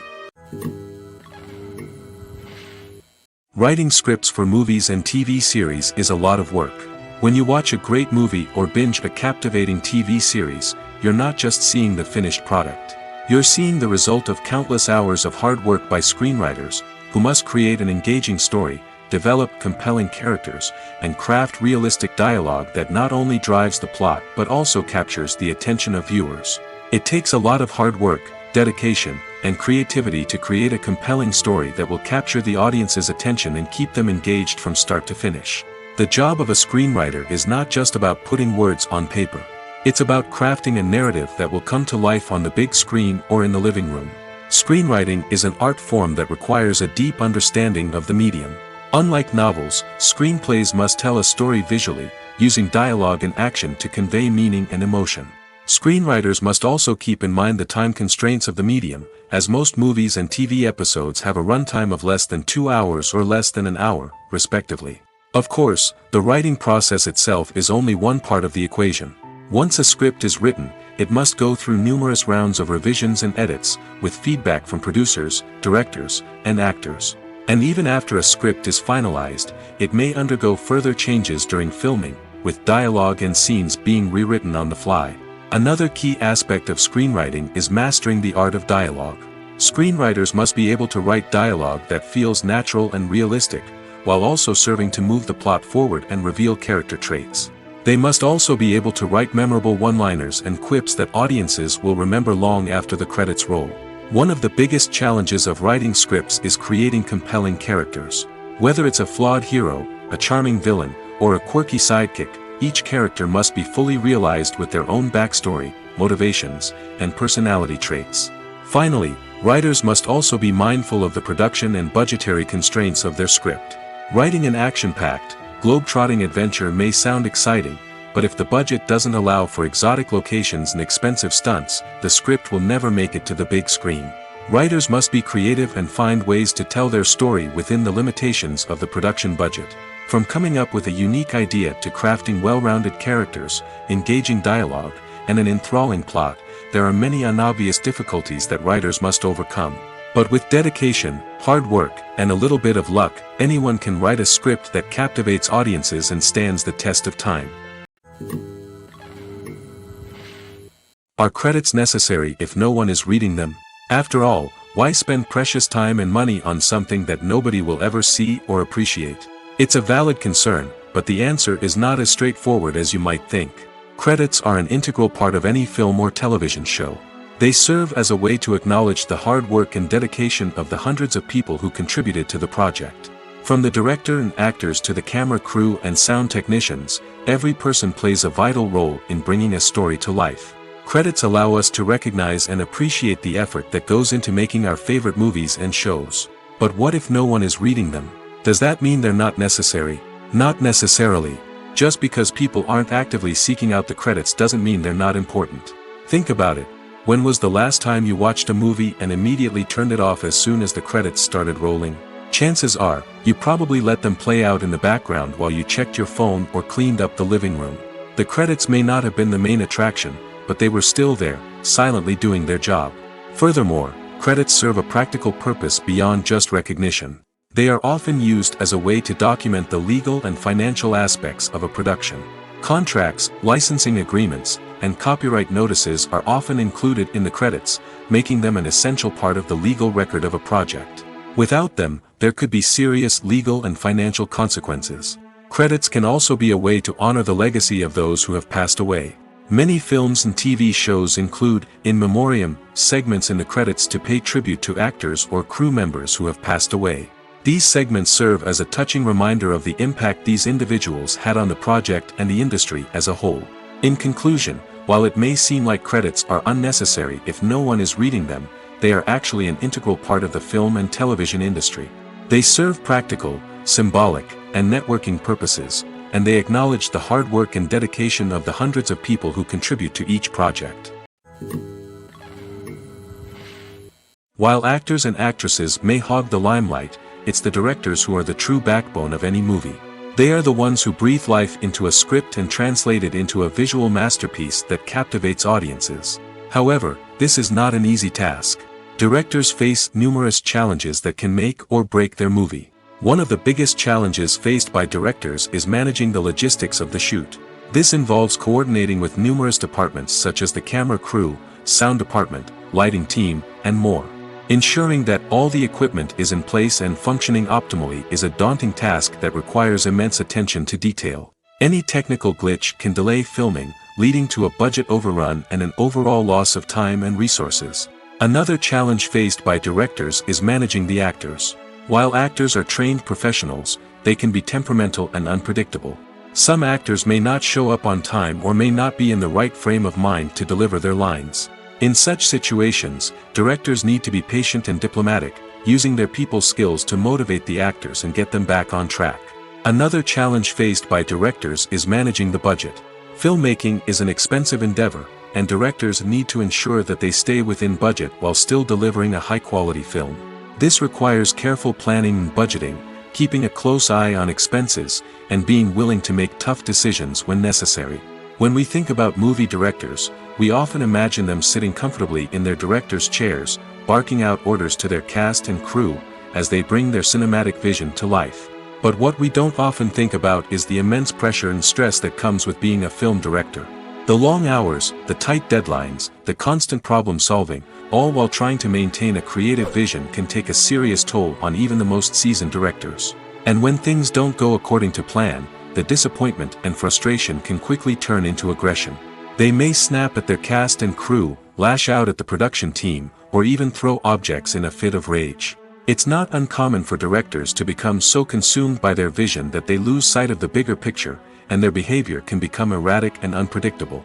Writing scripts for movies and TV series is a lot of work. When you watch a great movie or binge a captivating TV series, you're not just seeing the finished product. You're seeing the result of countless hours of hard work by screenwriters, who must create an engaging story, develop compelling characters, and craft realistic dialogue that not only drives the plot but also captures the attention of viewers. It takes a lot of hard work, dedication, and creativity to create a compelling story that will capture the audience's attention and keep them engaged from start to finish. The job of a screenwriter is not just about putting words on paper. It's about crafting a narrative that will come to life on the big screen or in the living room. Screenwriting is an art form that requires a deep understanding of the medium. Unlike novels, screenplays must tell a story visually, using dialogue and action to convey meaning and emotion. Screenwriters must also keep in mind the time constraints of the medium, as most movies and TV episodes have a runtime of less than 2 hours or less than an hour, respectively. Of course, the writing process itself is only one part of the equation. Once a script is written, it must go through numerous rounds of revisions and edits, with feedback from producers, directors, and actors. And even after a script is finalized, it may undergo further changes during filming, with dialogue and scenes being rewritten on the fly. Another key aspect of screenwriting is mastering the art of dialogue. Screenwriters must be able to write dialogue that feels natural and realistic, while also serving to move the plot forward and reveal character traits. They must also be able to write memorable one-liners and quips that audiences will remember long after the credits roll. One of the biggest challenges of writing scripts is creating compelling characters. Whether it's a flawed hero, a charming villain, or a quirky sidekick, each character must be fully realized with their own backstory, motivations, and personality traits. Finally, writers must also be mindful of the production and budgetary constraints of their script. Writing an action-packed, globe-trotting adventure may sound exciting, but if the budget doesn't allow for exotic locations and expensive stunts, the script will never make it to the big screen. Writers must be creative and find ways to tell their story within the limitations of the production budget. From coming up with a unique idea to crafting well-rounded characters, engaging dialogue, and an enthralling plot, there are many unobvious difficulties that writers must overcome. But with dedication, hard work, and a little bit of luck, anyone can write a script that captivates audiences and stands the test of time. Are credits necessary if no one is reading them? After all, why spend precious time and money on something that nobody will ever see or appreciate? It's a valid concern, but the answer is not as straightforward as you might think. Credits are an integral part of any film or television show. They serve as a way to acknowledge the hard work and dedication of the hundreds of people who contributed to the project. From the director and actors to the camera crew and sound technicians, every person plays a vital role in bringing a story to life. Credits allow us to recognize and appreciate the effort that goes into making our favorite movies and shows. But what if no one is reading them? Does that mean they're not necessary? Not necessarily. Just because people aren't actively seeking out the credits doesn't mean they're not important. Think about it. When was the last time you watched a movie and immediately turned it off as soon as the credits started rolling? Chances are, you probably let them play out in the background while you checked your phone or cleaned up the living room. The credits may not have been the main attraction, but they were still there, silently doing their job. Furthermore, credits serve a practical purpose beyond just recognition. They are often used as a way to document the legal and financial aspects of a production. Contracts, licensing agreements, and copyright notices are often included in the credits, making them an essential part of the legal record of a project. Without them, there could be serious legal and financial consequences. Credits can also be a way to honor the legacy of those who have passed away. Many films and TV shows include, in memoriam, segments in the credits to pay tribute to actors or crew members who have passed away. These segments serve as a touching reminder of the impact these individuals had on the project and the industry as a whole. In conclusion, while it may seem like credits are unnecessary if no one is reading them, they are actually an integral part of the film and television industry. They serve practical, symbolic, and networking purposes, and they acknowledge the hard work and dedication of the hundreds of people who contribute to each project. While actors and actresses may hog the limelight, it's the directors who are the true backbone of any movie. They are the ones who breathe life into a script and translate it into a visual masterpiece that captivates audiences. However, this is not an easy task. Directors face numerous challenges that can make or break their movie. One of the biggest challenges faced by directors is managing the logistics of the shoot. This involves coordinating with numerous departments such as the camera crew, sound department, lighting team, and more. Ensuring that all the equipment is in place and functioning optimally is a daunting task that requires immense attention to detail. Any technical glitch can delay filming, leading to a budget overrun and an overall loss of time and resources. Another challenge faced by directors is managing the actors. While actors are trained professionals, they can be temperamental and unpredictable. Some actors may not show up on time or may not be in the right frame of mind to deliver their lines. In such situations, directors need to be patient and diplomatic, using their people skills to motivate the actors and get them back on track. Another challenge faced by directors is managing the budget. Filmmaking is an expensive endeavor, and directors need to ensure that they stay within budget while still delivering a high-quality film. This requires careful planning and budgeting, keeping a close eye on expenses, and being willing to make tough decisions when necessary. When we think about movie directors, we often imagine them sitting comfortably in their director's chairs, barking out orders to their cast and crew, as they bring their cinematic vision to life. But what we don't often think about is the immense pressure and stress that comes with being a film director. The long hours, the tight deadlines, the constant problem solving, all while trying to maintain a creative vision can take a serious toll on even the most seasoned directors. And when things don't go according to plan, the disappointment and frustration can quickly turn into aggression. They may snap at their cast and crew, lash out at the production team, or even throw objects in a fit of rage. It's not uncommon for directors to become so consumed by their vision that they lose sight of the bigger picture, and their behavior can become erratic and unpredictable.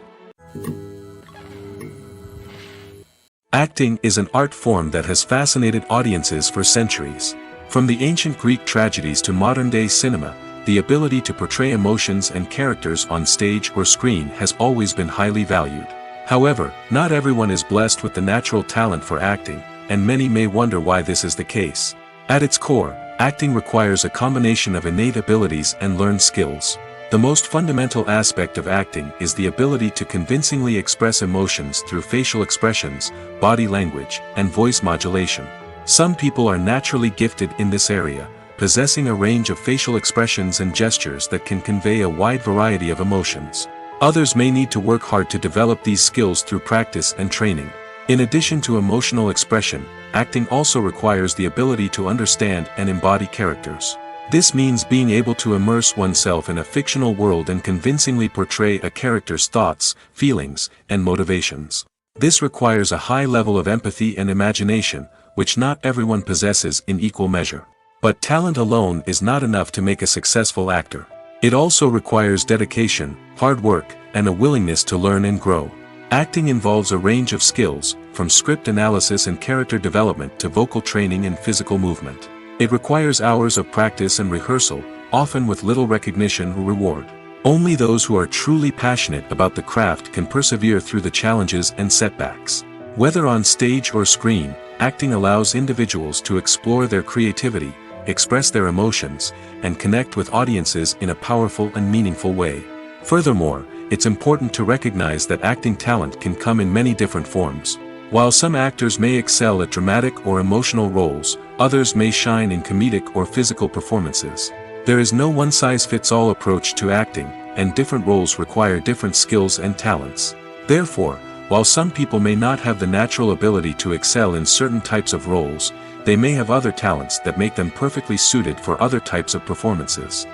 Acting is an art form that has fascinated audiences for centuries. From the ancient Greek tragedies to modern-day cinema, the ability to portray emotions and characters on stage or screen has always been highly valued. However, not everyone is blessed with the natural talent for acting, and many may wonder why this is the case. At its core, acting requires a combination of innate abilities and learned skills. The most fundamental aspect of acting is the ability to convincingly express emotions through facial expressions, body language, and voice modulation. Some people are naturally gifted in this area, possessing a range of facial expressions and gestures that can convey a wide variety of emotions. Others may need to work hard to develop these skills through practice and training. In addition to emotional expression, acting also requires the ability to understand and embody characters. This means being able to immerse oneself in a fictional world and convincingly portray a character's thoughts, feelings, and motivations. This requires a high level of empathy and imagination, which not everyone possesses in equal measure. But talent alone is not enough to make a successful actor. It also requires dedication, hard work, and a willingness to learn and grow. Acting involves a range of skills, from script analysis and character development to vocal training and physical movement. It requires hours of practice and rehearsal, often with little recognition or reward. Only those who are truly passionate about the craft can persevere through the challenges and setbacks. Whether on stage or screen, acting allows individuals to explore their creativity, express their emotions, and connect with audiences in a powerful and meaningful way. Furthermore, it's important to recognize that acting talent can come in many different forms. While some actors may excel at dramatic or emotional roles, others may shine in comedic or physical performances. There is no one-size-fits-all approach to acting, and different roles require different skills and talents. Therefore, while some people may not have the natural ability to excel in certain types of roles, they may have other talents that make them perfectly suited for other types of performances.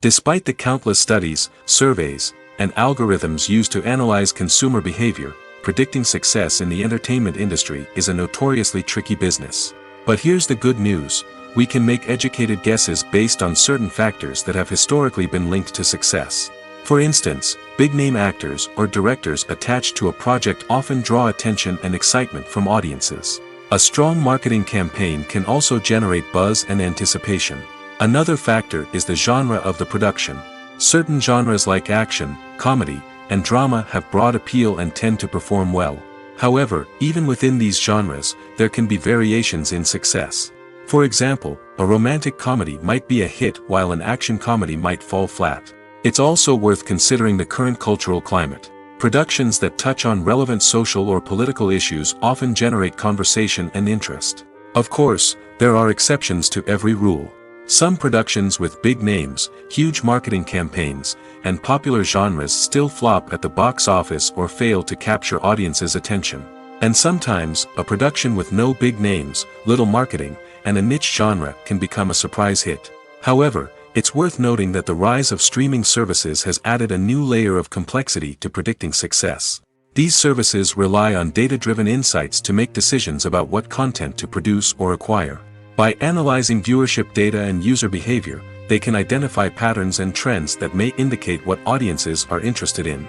Despite the countless studies, surveys, and algorithms used to analyze consumer behavior, predicting success in the entertainment industry is a notoriously tricky business. But here's the good news: we can make educated guesses based on certain factors that have historically been linked to success. For instance, big-name actors or directors attached to a project often draw attention and excitement from audiences. A strong marketing campaign can also generate buzz and anticipation. Another factor is the genre of the production. Certain genres like action, comedy, and drama have broad appeal and tend to perform well. However, even within these genres, there can be variations in success. For example, a romantic comedy might be a hit while an action comedy might fall flat. It's also worth considering the current cultural climate. Productions that touch on relevant social or political issues often generate conversation and interest. Of course, there are exceptions to every rule. Some productions with big names, huge marketing campaigns, and popular genres still flop at the box office or fail to capture audiences' attention. And sometimes, a production with no big names, little marketing, and a niche genre can become a surprise hit. However, it's worth noting that the rise of streaming services has added a new layer of complexity to predicting success. These services rely on data-driven insights to make decisions about what content to produce or acquire. By analyzing viewership data and user behavior, they can identify patterns and trends that may indicate what audiences are interested in.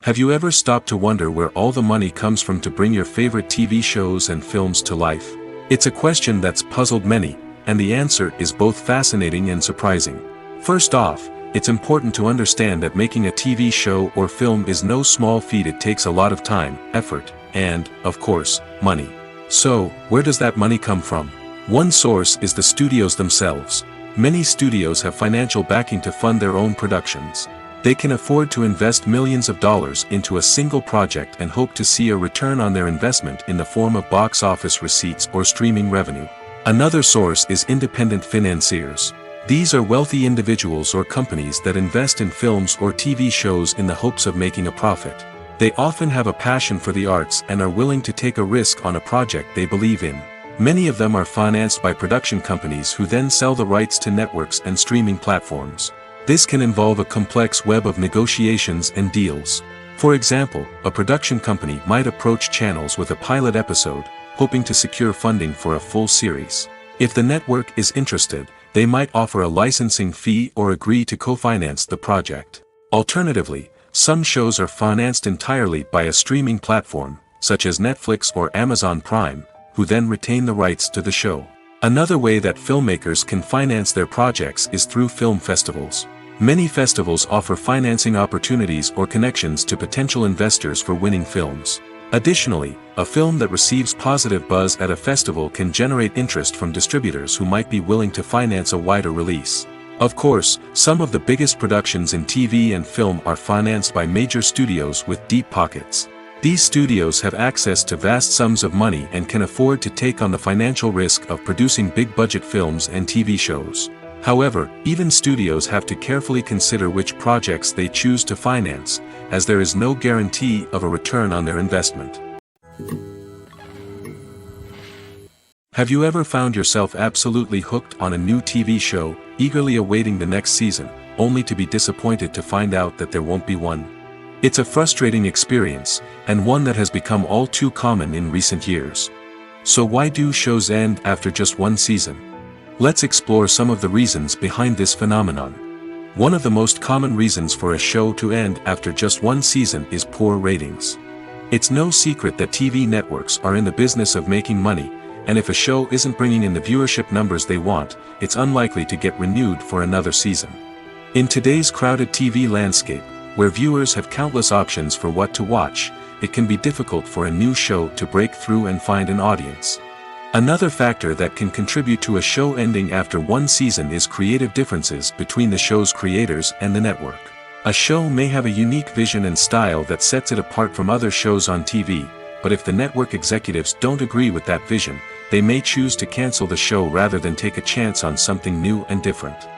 Have you ever stopped to wonder where all the money comes from to bring your favorite TV shows and films to life? It's a question that's puzzled many, and the answer is both fascinating and surprising. First off, it's important to understand that making a TV show or film is no small feat. It takes a lot of time, effort, and, of course, money. So, where does that money come from? One source is the studios themselves. Many studios have financial backing to fund their own productions. They can afford to invest millions of dollars into a single project and hope to see a return on their investment in the form of box office receipts or streaming revenue. Another source is independent financiers. These are wealthy individuals or companies that invest in films or TV shows in the hopes of making a profit. They often have a passion for the arts and are willing to take a risk on a project they believe in. Many of them are financed by production companies who then sell the rights to networks and streaming platforms. This can involve a complex web of negotiations and deals. For example, a production company might approach channels with a pilot episode, hoping to secure funding for a full series. If the network is interested, they might offer a licensing fee or agree to co-finance the project. Alternatively, some shows are financed entirely by a streaming platform, such as Netflix or Amazon Prime, who then retain the rights to the show. Another way that filmmakers can finance their projects is through film festivals. Many festivals offer financing opportunities or connections to potential investors for winning films. Additionally, a film that receives positive buzz at a festival can generate interest from distributors who might be willing to finance a wider release. Of course, some of the biggest productions in TV and film are financed by major studios with deep pockets. These studios have access to vast sums of money and can afford to take on the financial risk of producing big-budget films and TV shows. However, even studios have to carefully consider which projects they choose to finance, as there is no guarantee of a return on their investment. Have you ever found yourself absolutely hooked on a new TV show, eagerly awaiting the next season, only to be disappointed to find out that there won't be one? It's a frustrating experience, and one that has become all too common in recent years. So why do shows end after just one season? Let's explore some of the reasons behind this phenomenon. One of the most common reasons for a show to end after just one season is poor ratings. It's no secret that TV networks are in the business of making money, and if a show isn't bringing in the viewership numbers they want, it's unlikely to get renewed for another season. In today's crowded TV landscape, where viewers have countless options for what to watch, it can be difficult for a new show to break through and find an audience. Another factor that can contribute to a show ending after one season is creative differences between the show's creators and the network. A show may have a unique vision and style that sets it apart from other shows on TV, but if the network executives don't agree with that vision, they may choose to cancel the show rather than take a chance on something new and different.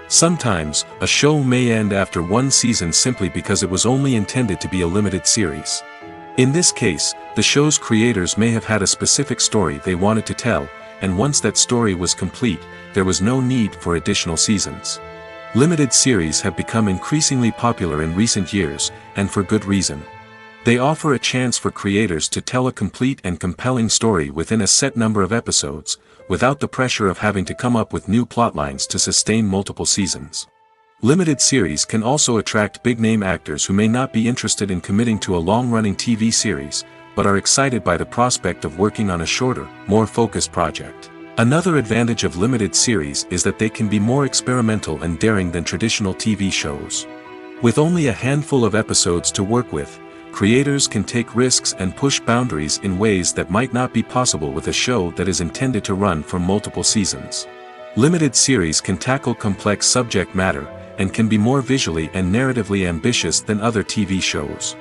Sometimes, a show may end after one season simply because it was only intended to be a limited series. In this case, the show's creators may have had a specific story they wanted to tell, and once that story was complete, there was no need for additional seasons. Limited series have become increasingly popular in recent years, and for good reason. They offer a chance for creators to tell a complete and compelling story within a set number of episodes, without the pressure of having to come up with new plotlines to sustain multiple seasons. Limited series can also attract big-name actors who may not be interested in committing to a long-running TV series, but are excited by the prospect of working on a shorter, more focused project. Another advantage of limited series is that they can be more experimental and daring than traditional TV shows. With only a handful of episodes to work with, creators can take risks and push boundaries in ways that might not be possible with a show that is intended to run for multiple seasons. Limited series can tackle complex subject matter, and can be more visually and narratively ambitious than other TV shows.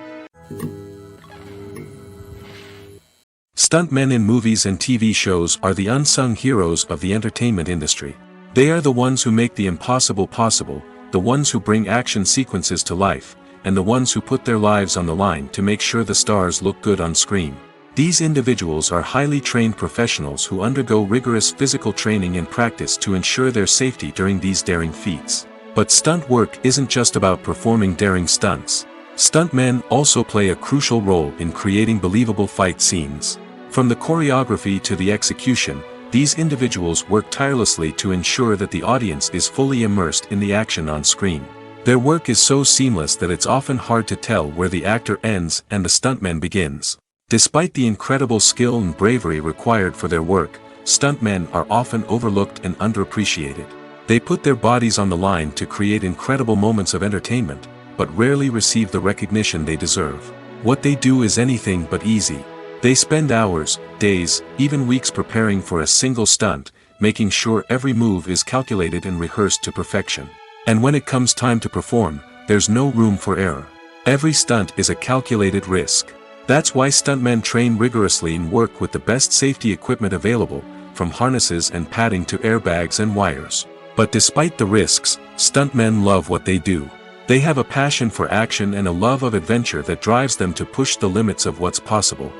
Stuntmen in movies and TV shows are the unsung heroes of the entertainment industry. They are the ones who make the impossible possible, the ones who bring action sequences to life, and the ones who put their lives on the line to make sure the stars look good on screen. These individuals are highly trained professionals who undergo rigorous physical training and practice to ensure their safety during these daring feats. But stunt work isn't just about performing daring stunts. Stuntmen also play a crucial role in creating believable fight scenes. From the choreography to the execution, these individuals work tirelessly to ensure that the audience is fully immersed in the action on screen. Their work is so seamless that it's often hard to tell where the actor ends and the stuntman begins. Despite the incredible skill and bravery required for their work, stuntmen are often overlooked and underappreciated. They put their bodies on the line to create incredible moments of entertainment, but rarely receive the recognition they deserve. What they do is anything but easy. They spend hours, days, even weeks preparing for a single stunt, making sure every move is calculated and rehearsed to perfection. And when it comes time to perform, there's no room for error. Every stunt is a calculated risk. That's why stuntmen train rigorously and work with the best safety equipment available, from harnesses and padding to airbags and wires. But despite the risks, stuntmen love what they do. They have a passion for action and a love of adventure that drives them to push the limits of what's possible.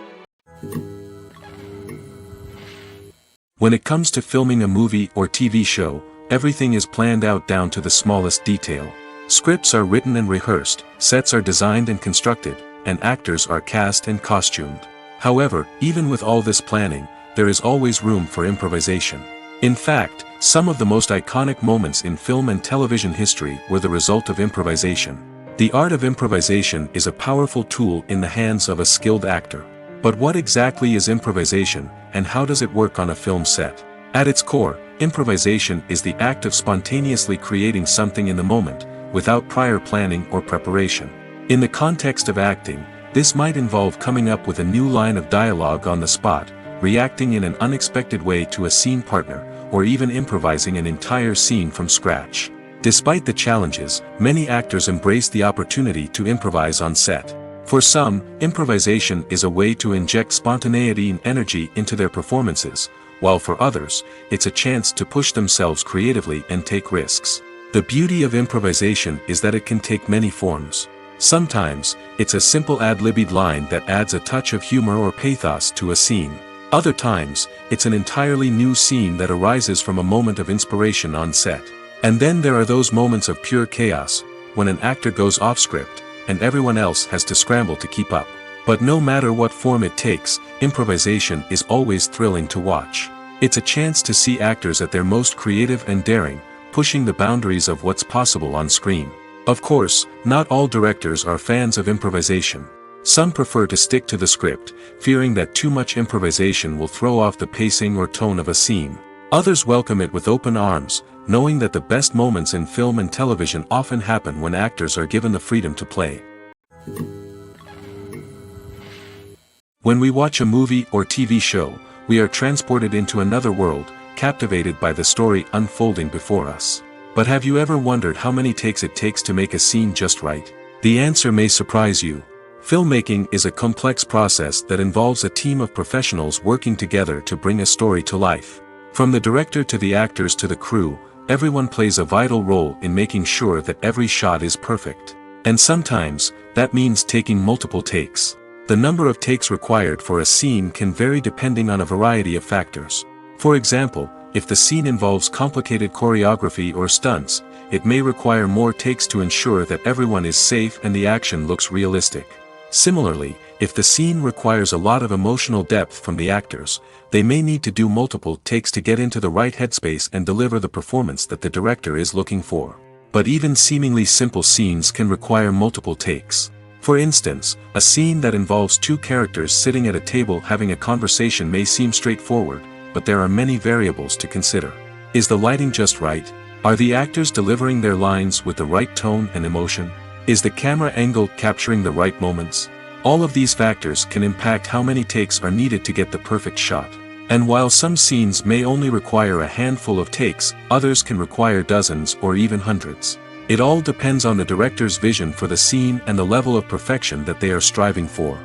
When it comes to filming a movie or TV show, everything is planned out down to the smallest detail. Scripts are written and rehearsed, sets are designed and constructed, and actors are cast and costumed. However, even with all this planning, there is always room for improvisation. In fact, some of the most iconic moments in film and television history were the result of improvisation. The art of improvisation is a powerful tool in the hands of a skilled actor. But what exactly is improvisation, and how does it work on a film set? At its core, improvisation is the act of spontaneously creating something in the moment, without prior planning or preparation. In the context of acting, this might involve coming up with a new line of dialogue on the spot, reacting in an unexpected way to a scene partner, or even improvising an entire scene from scratch. Despite the challenges, many actors embrace the opportunity to improvise on set. For some, improvisation is a way to inject spontaneity and energy into their performances, while for others, it's a chance to push themselves creatively and take risks. The beauty of improvisation is that it can take many forms. Sometimes, it's a simple ad-libbed line that adds a touch of humor or pathos to a scene. Other times, it's an entirely new scene that arises from a moment of inspiration on set. And then there are those moments of pure chaos, when an actor goes off script, and everyone else has to scramble to keep up. But no matter what form it takes, improvisation is always thrilling to watch. It's a chance to see actors at their most creative and daring, pushing the boundaries of what's possible on screen. Of course, not all directors are fans of improvisation. Some prefer to stick to the script, fearing that too much improvisation will throw off the pacing or tone of a scene. Others welcome it with open arms, knowing that the best moments in film and television often happen when actors are given the freedom to play. When we watch a movie or TV show, we are transported into another world, captivated by the story unfolding before us. But have you ever wondered how many takes it takes to make a scene just right? The answer may surprise you. Filmmaking is a complex process that involves a team of professionals working together to bring a story to life. From the director to the actors to the crew, everyone plays a vital role in making sure that every shot is perfect. And sometimes, that means taking multiple takes. The number of takes required for a scene can vary depending on a variety of factors. For example, if the scene involves complicated choreography or stunts, it may require more takes to ensure that everyone is safe and the action looks realistic. Similarly, if the scene requires a lot of emotional depth from the actors, they may need to do multiple takes to get into the right headspace and deliver the performance that the director is looking for. But even seemingly simple scenes can require multiple takes. For instance, a scene that involves two characters sitting at a table having a conversation may seem straightforward, but there are many variables to consider. Is the lighting just right? Are the actors delivering their lines with the right tone and emotion? Is the camera angle capturing the right moments? All of these factors can impact how many takes are needed to get the perfect shot. And while some scenes may only require a handful of takes, others can require dozens or even hundreds. It all depends on the director's vision for the scene and the level of perfection that they are striving for.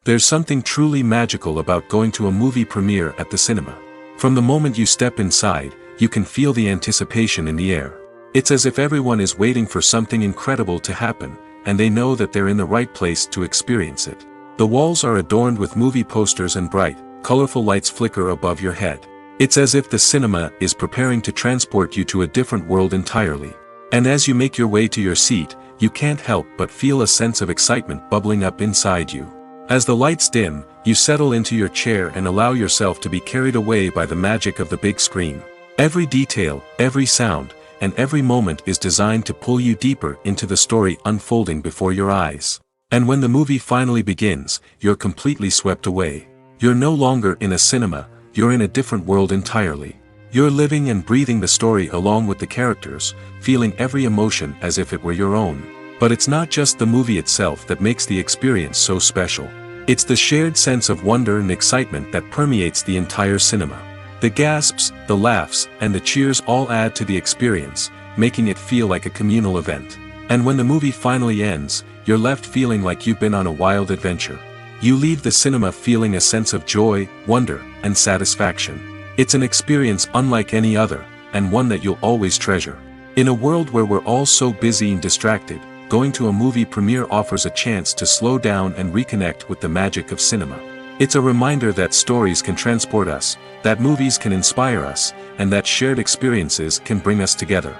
There's something truly magical about going to a movie premiere at the cinema. From the moment you step inside, you can feel the anticipation in the air. It's as if everyone is waiting for something incredible to happen, and they know that they're in the right place to experience it. The walls are adorned with movie posters and bright, colorful lights flicker above your head. It's as if the cinema is preparing to transport you to a different world entirely. And as you make your way to your seat, you can't help but feel a sense of excitement bubbling up inside you. As the lights dim, you settle into your chair and allow yourself to be carried away by the magic of the big screen. Every detail, every sound, and every moment is designed to pull you deeper into the story unfolding before your eyes. And when the movie finally begins, you're completely swept away. You're no longer in a cinema, you're in a different world entirely. You're living and breathing the story along with the characters, feeling every emotion as if it were your own. But it's not just the movie itself that makes the experience so special. It's the shared sense of wonder and excitement that permeates the entire cinema. The gasps, the laughs, and the cheers all add to the experience, making it feel like a communal event. And when the movie finally ends, you're left feeling like you've been on a wild adventure. You leave the cinema feeling a sense of joy, wonder, and satisfaction. It's an experience unlike any other, and one that you'll always treasure. In a world where we're all so busy and distracted, going to a movie premiere offers a chance to slow down and reconnect with the magic of cinema. It's a reminder that stories can transport us, that movies can inspire us, and that shared experiences can bring us together.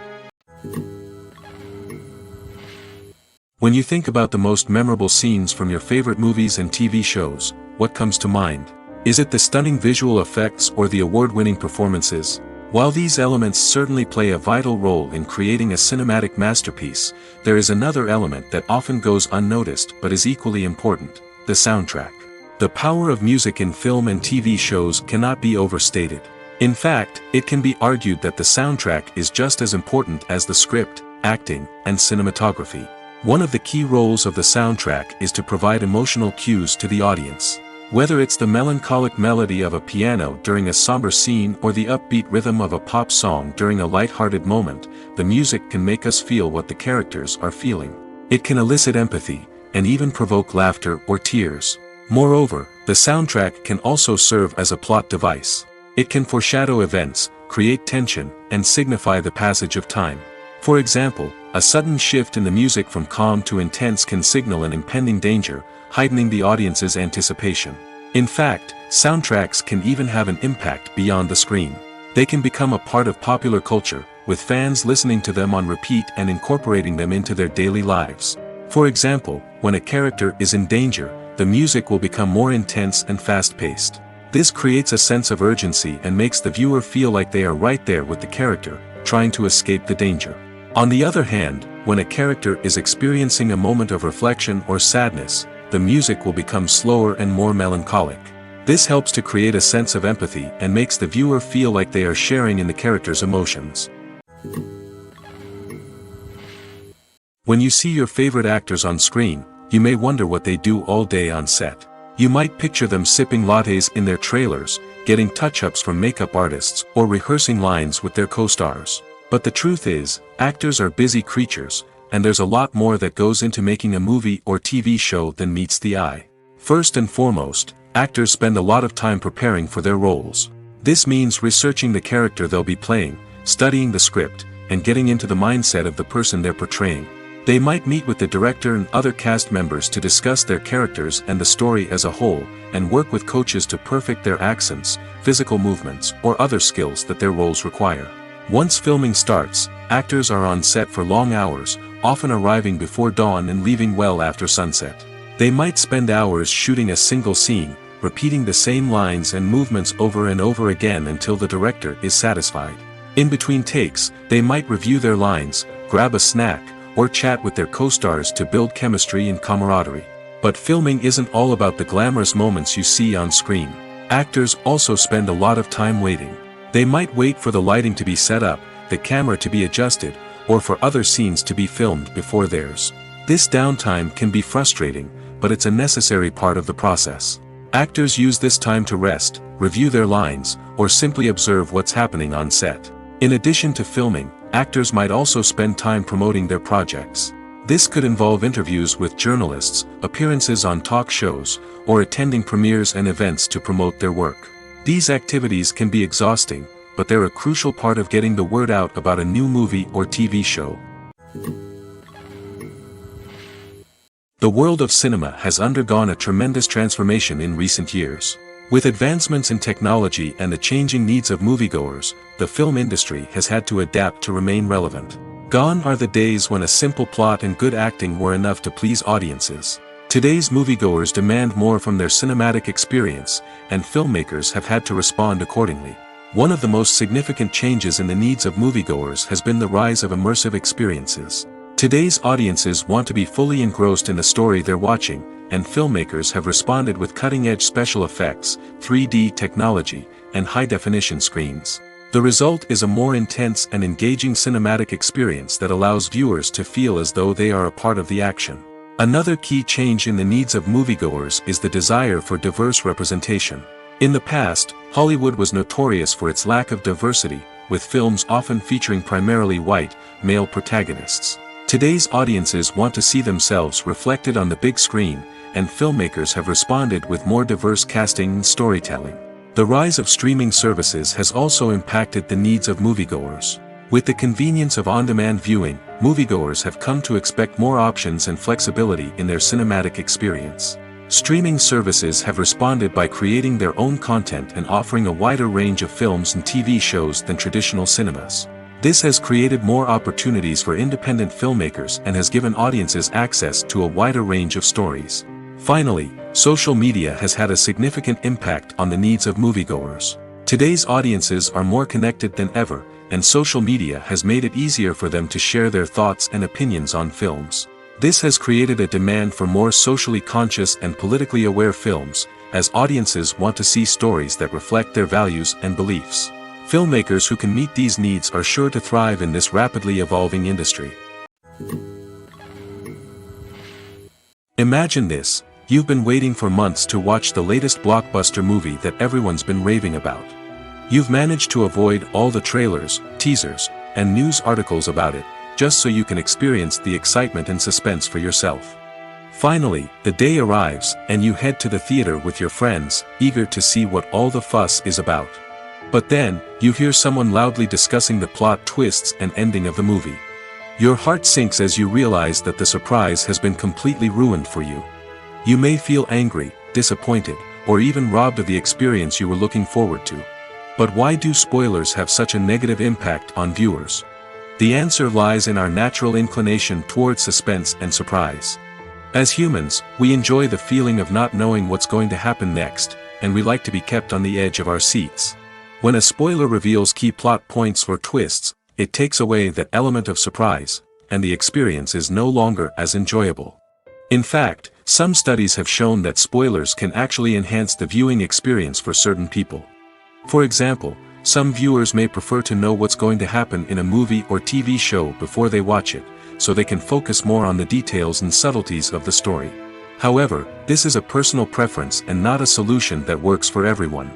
When you think about the most memorable scenes from your favorite movies and TV shows, what comes to mind? Is it the stunning visual effects or the award-winning performances? While these elements certainly play a vital role in creating a cinematic masterpiece, there is another element that often goes unnoticed but is equally important: the soundtrack. The power of music in film and TV shows cannot be overstated. In fact, it can be argued that the soundtrack is just as important as the script, acting, and cinematography. One of the key roles of the soundtrack is to provide emotional cues to the audience. Whether it's the melancholic melody of a piano during a somber scene or the upbeat rhythm of a pop song during a light-hearted moment, the music can make us feel what the characters are feeling. It can elicit empathy, and even provoke laughter or tears. Moreover, the soundtrack can also serve as a plot device. It can foreshadow events, create tension, and signify the passage of time. For example, a sudden shift in the music from calm to intense can signal an impending danger, heightening the audience's anticipation. In fact, soundtracks can even have an impact beyond the screen. They can become a part of popular culture, with fans listening to them on repeat and incorporating them into their daily lives. For example, when a character is in danger, the music will become more intense and fast-paced. This creates a sense of urgency and makes the viewer feel like they are right there with the character, trying to escape the danger. On the other hand, when a character is experiencing a moment of reflection or sadness, the music will become slower and more melancholic. This helps to create a sense of empathy and makes the viewer feel like they are sharing in the character's emotions. When you see your favorite actors on screen, you may wonder what they do all day on set. You might picture them sipping lattes in their trailers, getting touch-ups from makeup artists, or rehearsing lines with their co-stars. But the truth is, actors are busy creatures, and there's a lot more that goes into making a movie or TV show than meets the eye. First and foremost, actors spend a lot of time preparing for their roles. This means researching the character they'll be playing, studying the script, and getting into the mindset of the person they're portraying. They might meet with the director and other cast members to discuss their characters and the story as a whole, and work with coaches to perfect their accents, physical movements, or other skills that their roles require. Once filming starts, actors are on set for long hours, often arriving before dawn and leaving well after sunset. They might spend hours shooting a single scene, repeating the same lines and movements over and over again until the director is satisfied. In between takes, they might review their lines, grab a snack, or chat with their co-stars to build chemistry and camaraderie. But filming isn't all about the glamorous moments you see on screen. Actors also spend a lot of time waiting. They might wait for the lighting to be set up, the camera to be adjusted, or for other scenes to be filmed before theirs. This downtime can be frustrating, but it's a necessary part of the process. Actors use this time to rest, review their lines, or simply observe what's happening on set. In addition to filming, actors might also spend time promoting their projects. This could involve interviews with journalists, appearances on talk shows, or attending premieres and events to promote their work. These activities can be exhausting, but they're a crucial part of getting the word out about a new movie or TV show. The world of cinema has undergone a tremendous transformation in recent years. With advancements in technology and the changing needs of moviegoers, the film industry has had to adapt to remain relevant. Gone are the days when a simple plot and good acting were enough to please audiences. Today's moviegoers demand more from their cinematic experience, and filmmakers have had to respond accordingly. One of the most significant changes in the needs of moviegoers has been the rise of immersive experiences. Today's audiences want to be fully engrossed in the story they're watching, and filmmakers have responded with cutting-edge special effects, 3D technology, and high-definition screens. The result is a more intense and engaging cinematic experience that allows viewers to feel as though they are a part of the action. Another key change in the needs of moviegoers is the desire for diverse representation. In the past, Hollywood was notorious for its lack of diversity, with films often featuring primarily white, male protagonists. Today's audiences want to see themselves reflected on the big screen, and filmmakers have responded with more diverse casting and storytelling. The rise of streaming services has also impacted the needs of moviegoers. With the convenience of on-demand viewing, moviegoers have come to expect more options and flexibility in their cinematic experience. Streaming services have responded by creating their own content and offering a wider range of films and TV shows than traditional cinemas. This has created more opportunities for independent filmmakers and has given audiences access to a wider range of stories. Finally, social media has had a significant impact on the needs of moviegoers. Today's audiences are more connected than ever, and social media has made it easier for them to share their thoughts and opinions on films. This has created a demand for more socially conscious and politically aware films, as audiences want to see stories that reflect their values and beliefs. Filmmakers who can meet these needs are sure to thrive in this rapidly evolving industry. Imagine this: you've been waiting for months to watch the latest blockbuster movie that everyone's been raving about. You've managed to avoid all the trailers, teasers, and news articles about it, just so you can experience the excitement and suspense for yourself. Finally, the day arrives, and you head to the theater with your friends, eager to see what all the fuss is about. But then, you hear someone loudly discussing the plot twists and ending of the movie. Your heart sinks as you realize that the surprise has been completely ruined for you. You may feel angry, disappointed, or even robbed of the experience you were looking forward to. But why do spoilers have such a negative impact on viewers? The answer lies in our natural inclination towards suspense and surprise. As humans, we enjoy the feeling of not knowing what's going to happen next, and we like to be kept on the edge of our seats. When a spoiler reveals key plot points or twists, it takes away that element of surprise, and the experience is no longer as enjoyable. In fact, some studies have shown that spoilers can actually enhance the viewing experience for certain people. For example, some viewers may prefer to know what's going to happen in a movie or TV show before they watch it, so they can focus more on the details and subtleties of the story. However, this is a personal preference and not a solution that works for everyone.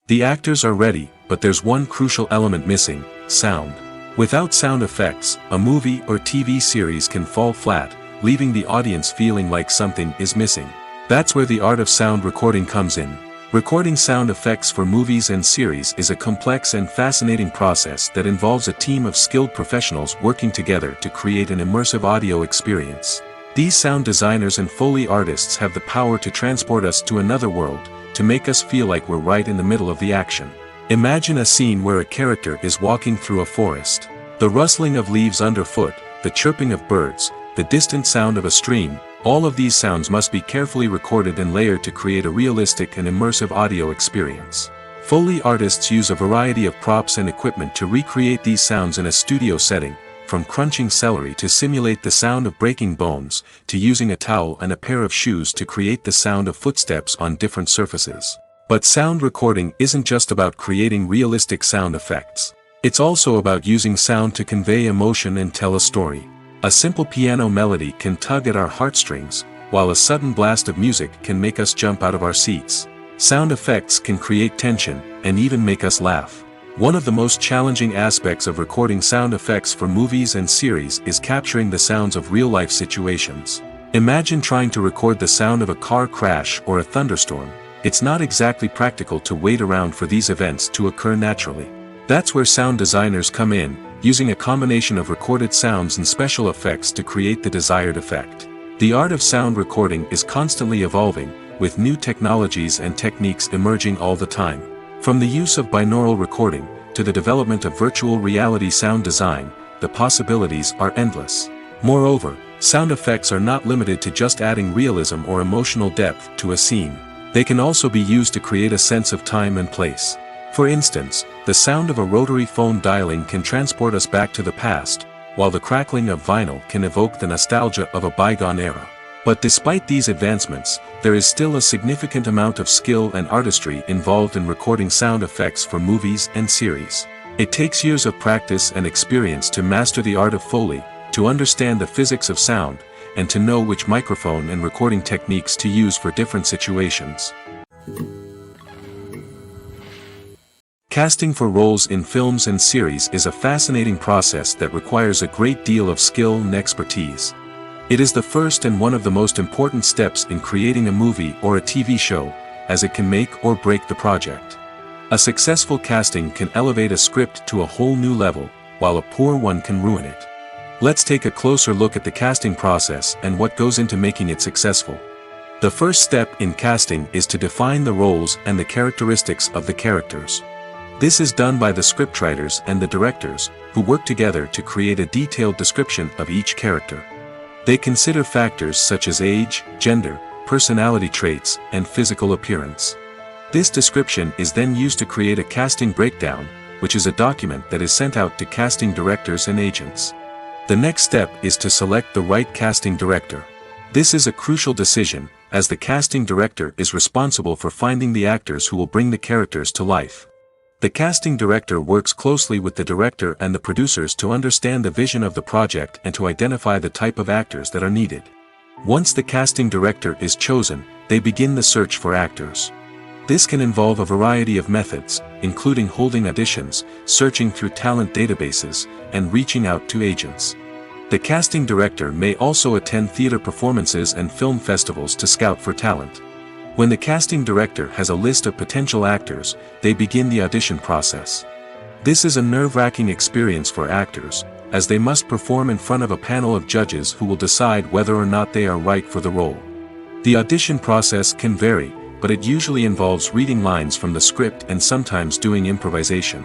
The actors are ready, but there's one crucial element missing: sound. Without sound effects, a movie or TV series can fall flat, leaving the audience feeling like something is missing. That's where the art of sound recording comes in. Recording sound effects for movies and series is a complex and fascinating process that involves a team of skilled professionals working together to create an immersive audio experience. These sound designers and Foley artists have the power to transport us to another world, to make us feel like we're right in the middle of the action. Imagine a scene where a character is walking through a forest. The rustling of leaves underfoot, the chirping of birds, the distant sound of a stream, all of these sounds must be carefully recorded and layered to create a realistic and immersive audio experience. Foley artists use a variety of props and equipment to recreate these sounds in a studio setting, from crunching celery to simulate the sound of breaking bones, to using a towel and a pair of shoes to create the sound of footsteps on different surfaces. But sound recording isn't just about creating realistic sound effects. It's also about using sound to convey emotion and tell a story. A simple piano melody can tug at our heartstrings, while a sudden blast of music can make us jump out of our seats. Sound effects can create tension, and even make us laugh. One of the most challenging aspects of recording sound effects for movies and series is capturing the sounds of real-life situations. Imagine trying to record the sound of a car crash or a thunderstorm. It's not exactly practical to wait around for these events to occur naturally. That's where sound designers come in, using a combination of recorded sounds and special effects to create the desired effect. The art of sound recording is constantly evolving, with new technologies and techniques emerging all the time. From the use of binaural recording, to the development of virtual reality sound design, the possibilities are endless. Moreover, sound effects are not limited to just adding realism or emotional depth to a scene. They can also be used to create a sense of time and place. For instance, the sound of a rotary phone dialing can transport us back to the past, while the crackling of vinyl can evoke the nostalgia of a bygone era. But despite these advancements, there is still a significant amount of skill and artistry involved in recording sound effects for movies and series. It takes years of practice and experience to master the art of Foley, to understand the physics of sound, and to know which microphone and recording techniques to use for different situations. Casting for roles in films and series is a fascinating process that requires a great deal of skill and expertise. It is the first and one of the most important steps in creating a movie or a TV show, as it can make or break the project. A successful casting can elevate a script to a whole new level, while a poor one can ruin it. Let's take a closer look at the casting process and what goes into making it successful. The first step in casting is to define the roles and the characteristics of the characters. This is done by the scriptwriters and the directors, who work together to create a detailed description of each character. They consider factors such as age, gender, personality traits, and physical appearance. This description is then used to create a casting breakdown, which is a document that is sent out to casting directors and agents. The next step is to select the right casting director. This is a crucial decision, as the casting director is responsible for finding the actors who will bring the characters to life. The casting director works closely with the director and the producers to understand the vision of the project and to identify the type of actors that are needed. Once the casting director is chosen, they begin the search for actors. This can involve a variety of methods, including holding auditions, searching through talent databases, and reaching out to agents. The casting director may also attend theater performances and film festivals to scout for talent. When the casting director has a list of potential actors, they begin the audition process. This is a nerve-wracking experience for actors, as they must perform in front of a panel of judges who will decide whether or not they are right for the role. The audition process can vary, but it usually involves reading lines from the script and sometimes doing improvisation.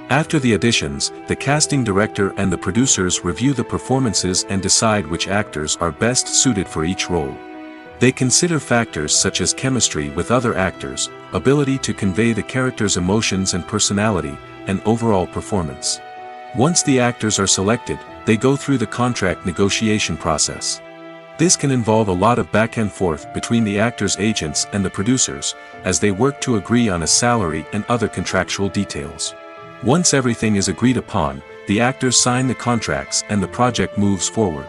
After the auditions, the casting director and the producers review the performances and decide which actors are best suited for each role. They consider factors such as chemistry with other actors, ability to convey the character's emotions and personality, and overall performance. Once the actors are selected, they go through the contract negotiation process. This can involve a lot of back and forth between the actors' agents and the producers, as they work to agree on a salary and other contractual details. Once everything is agreed upon, the actors sign the contracts and the project moves forward.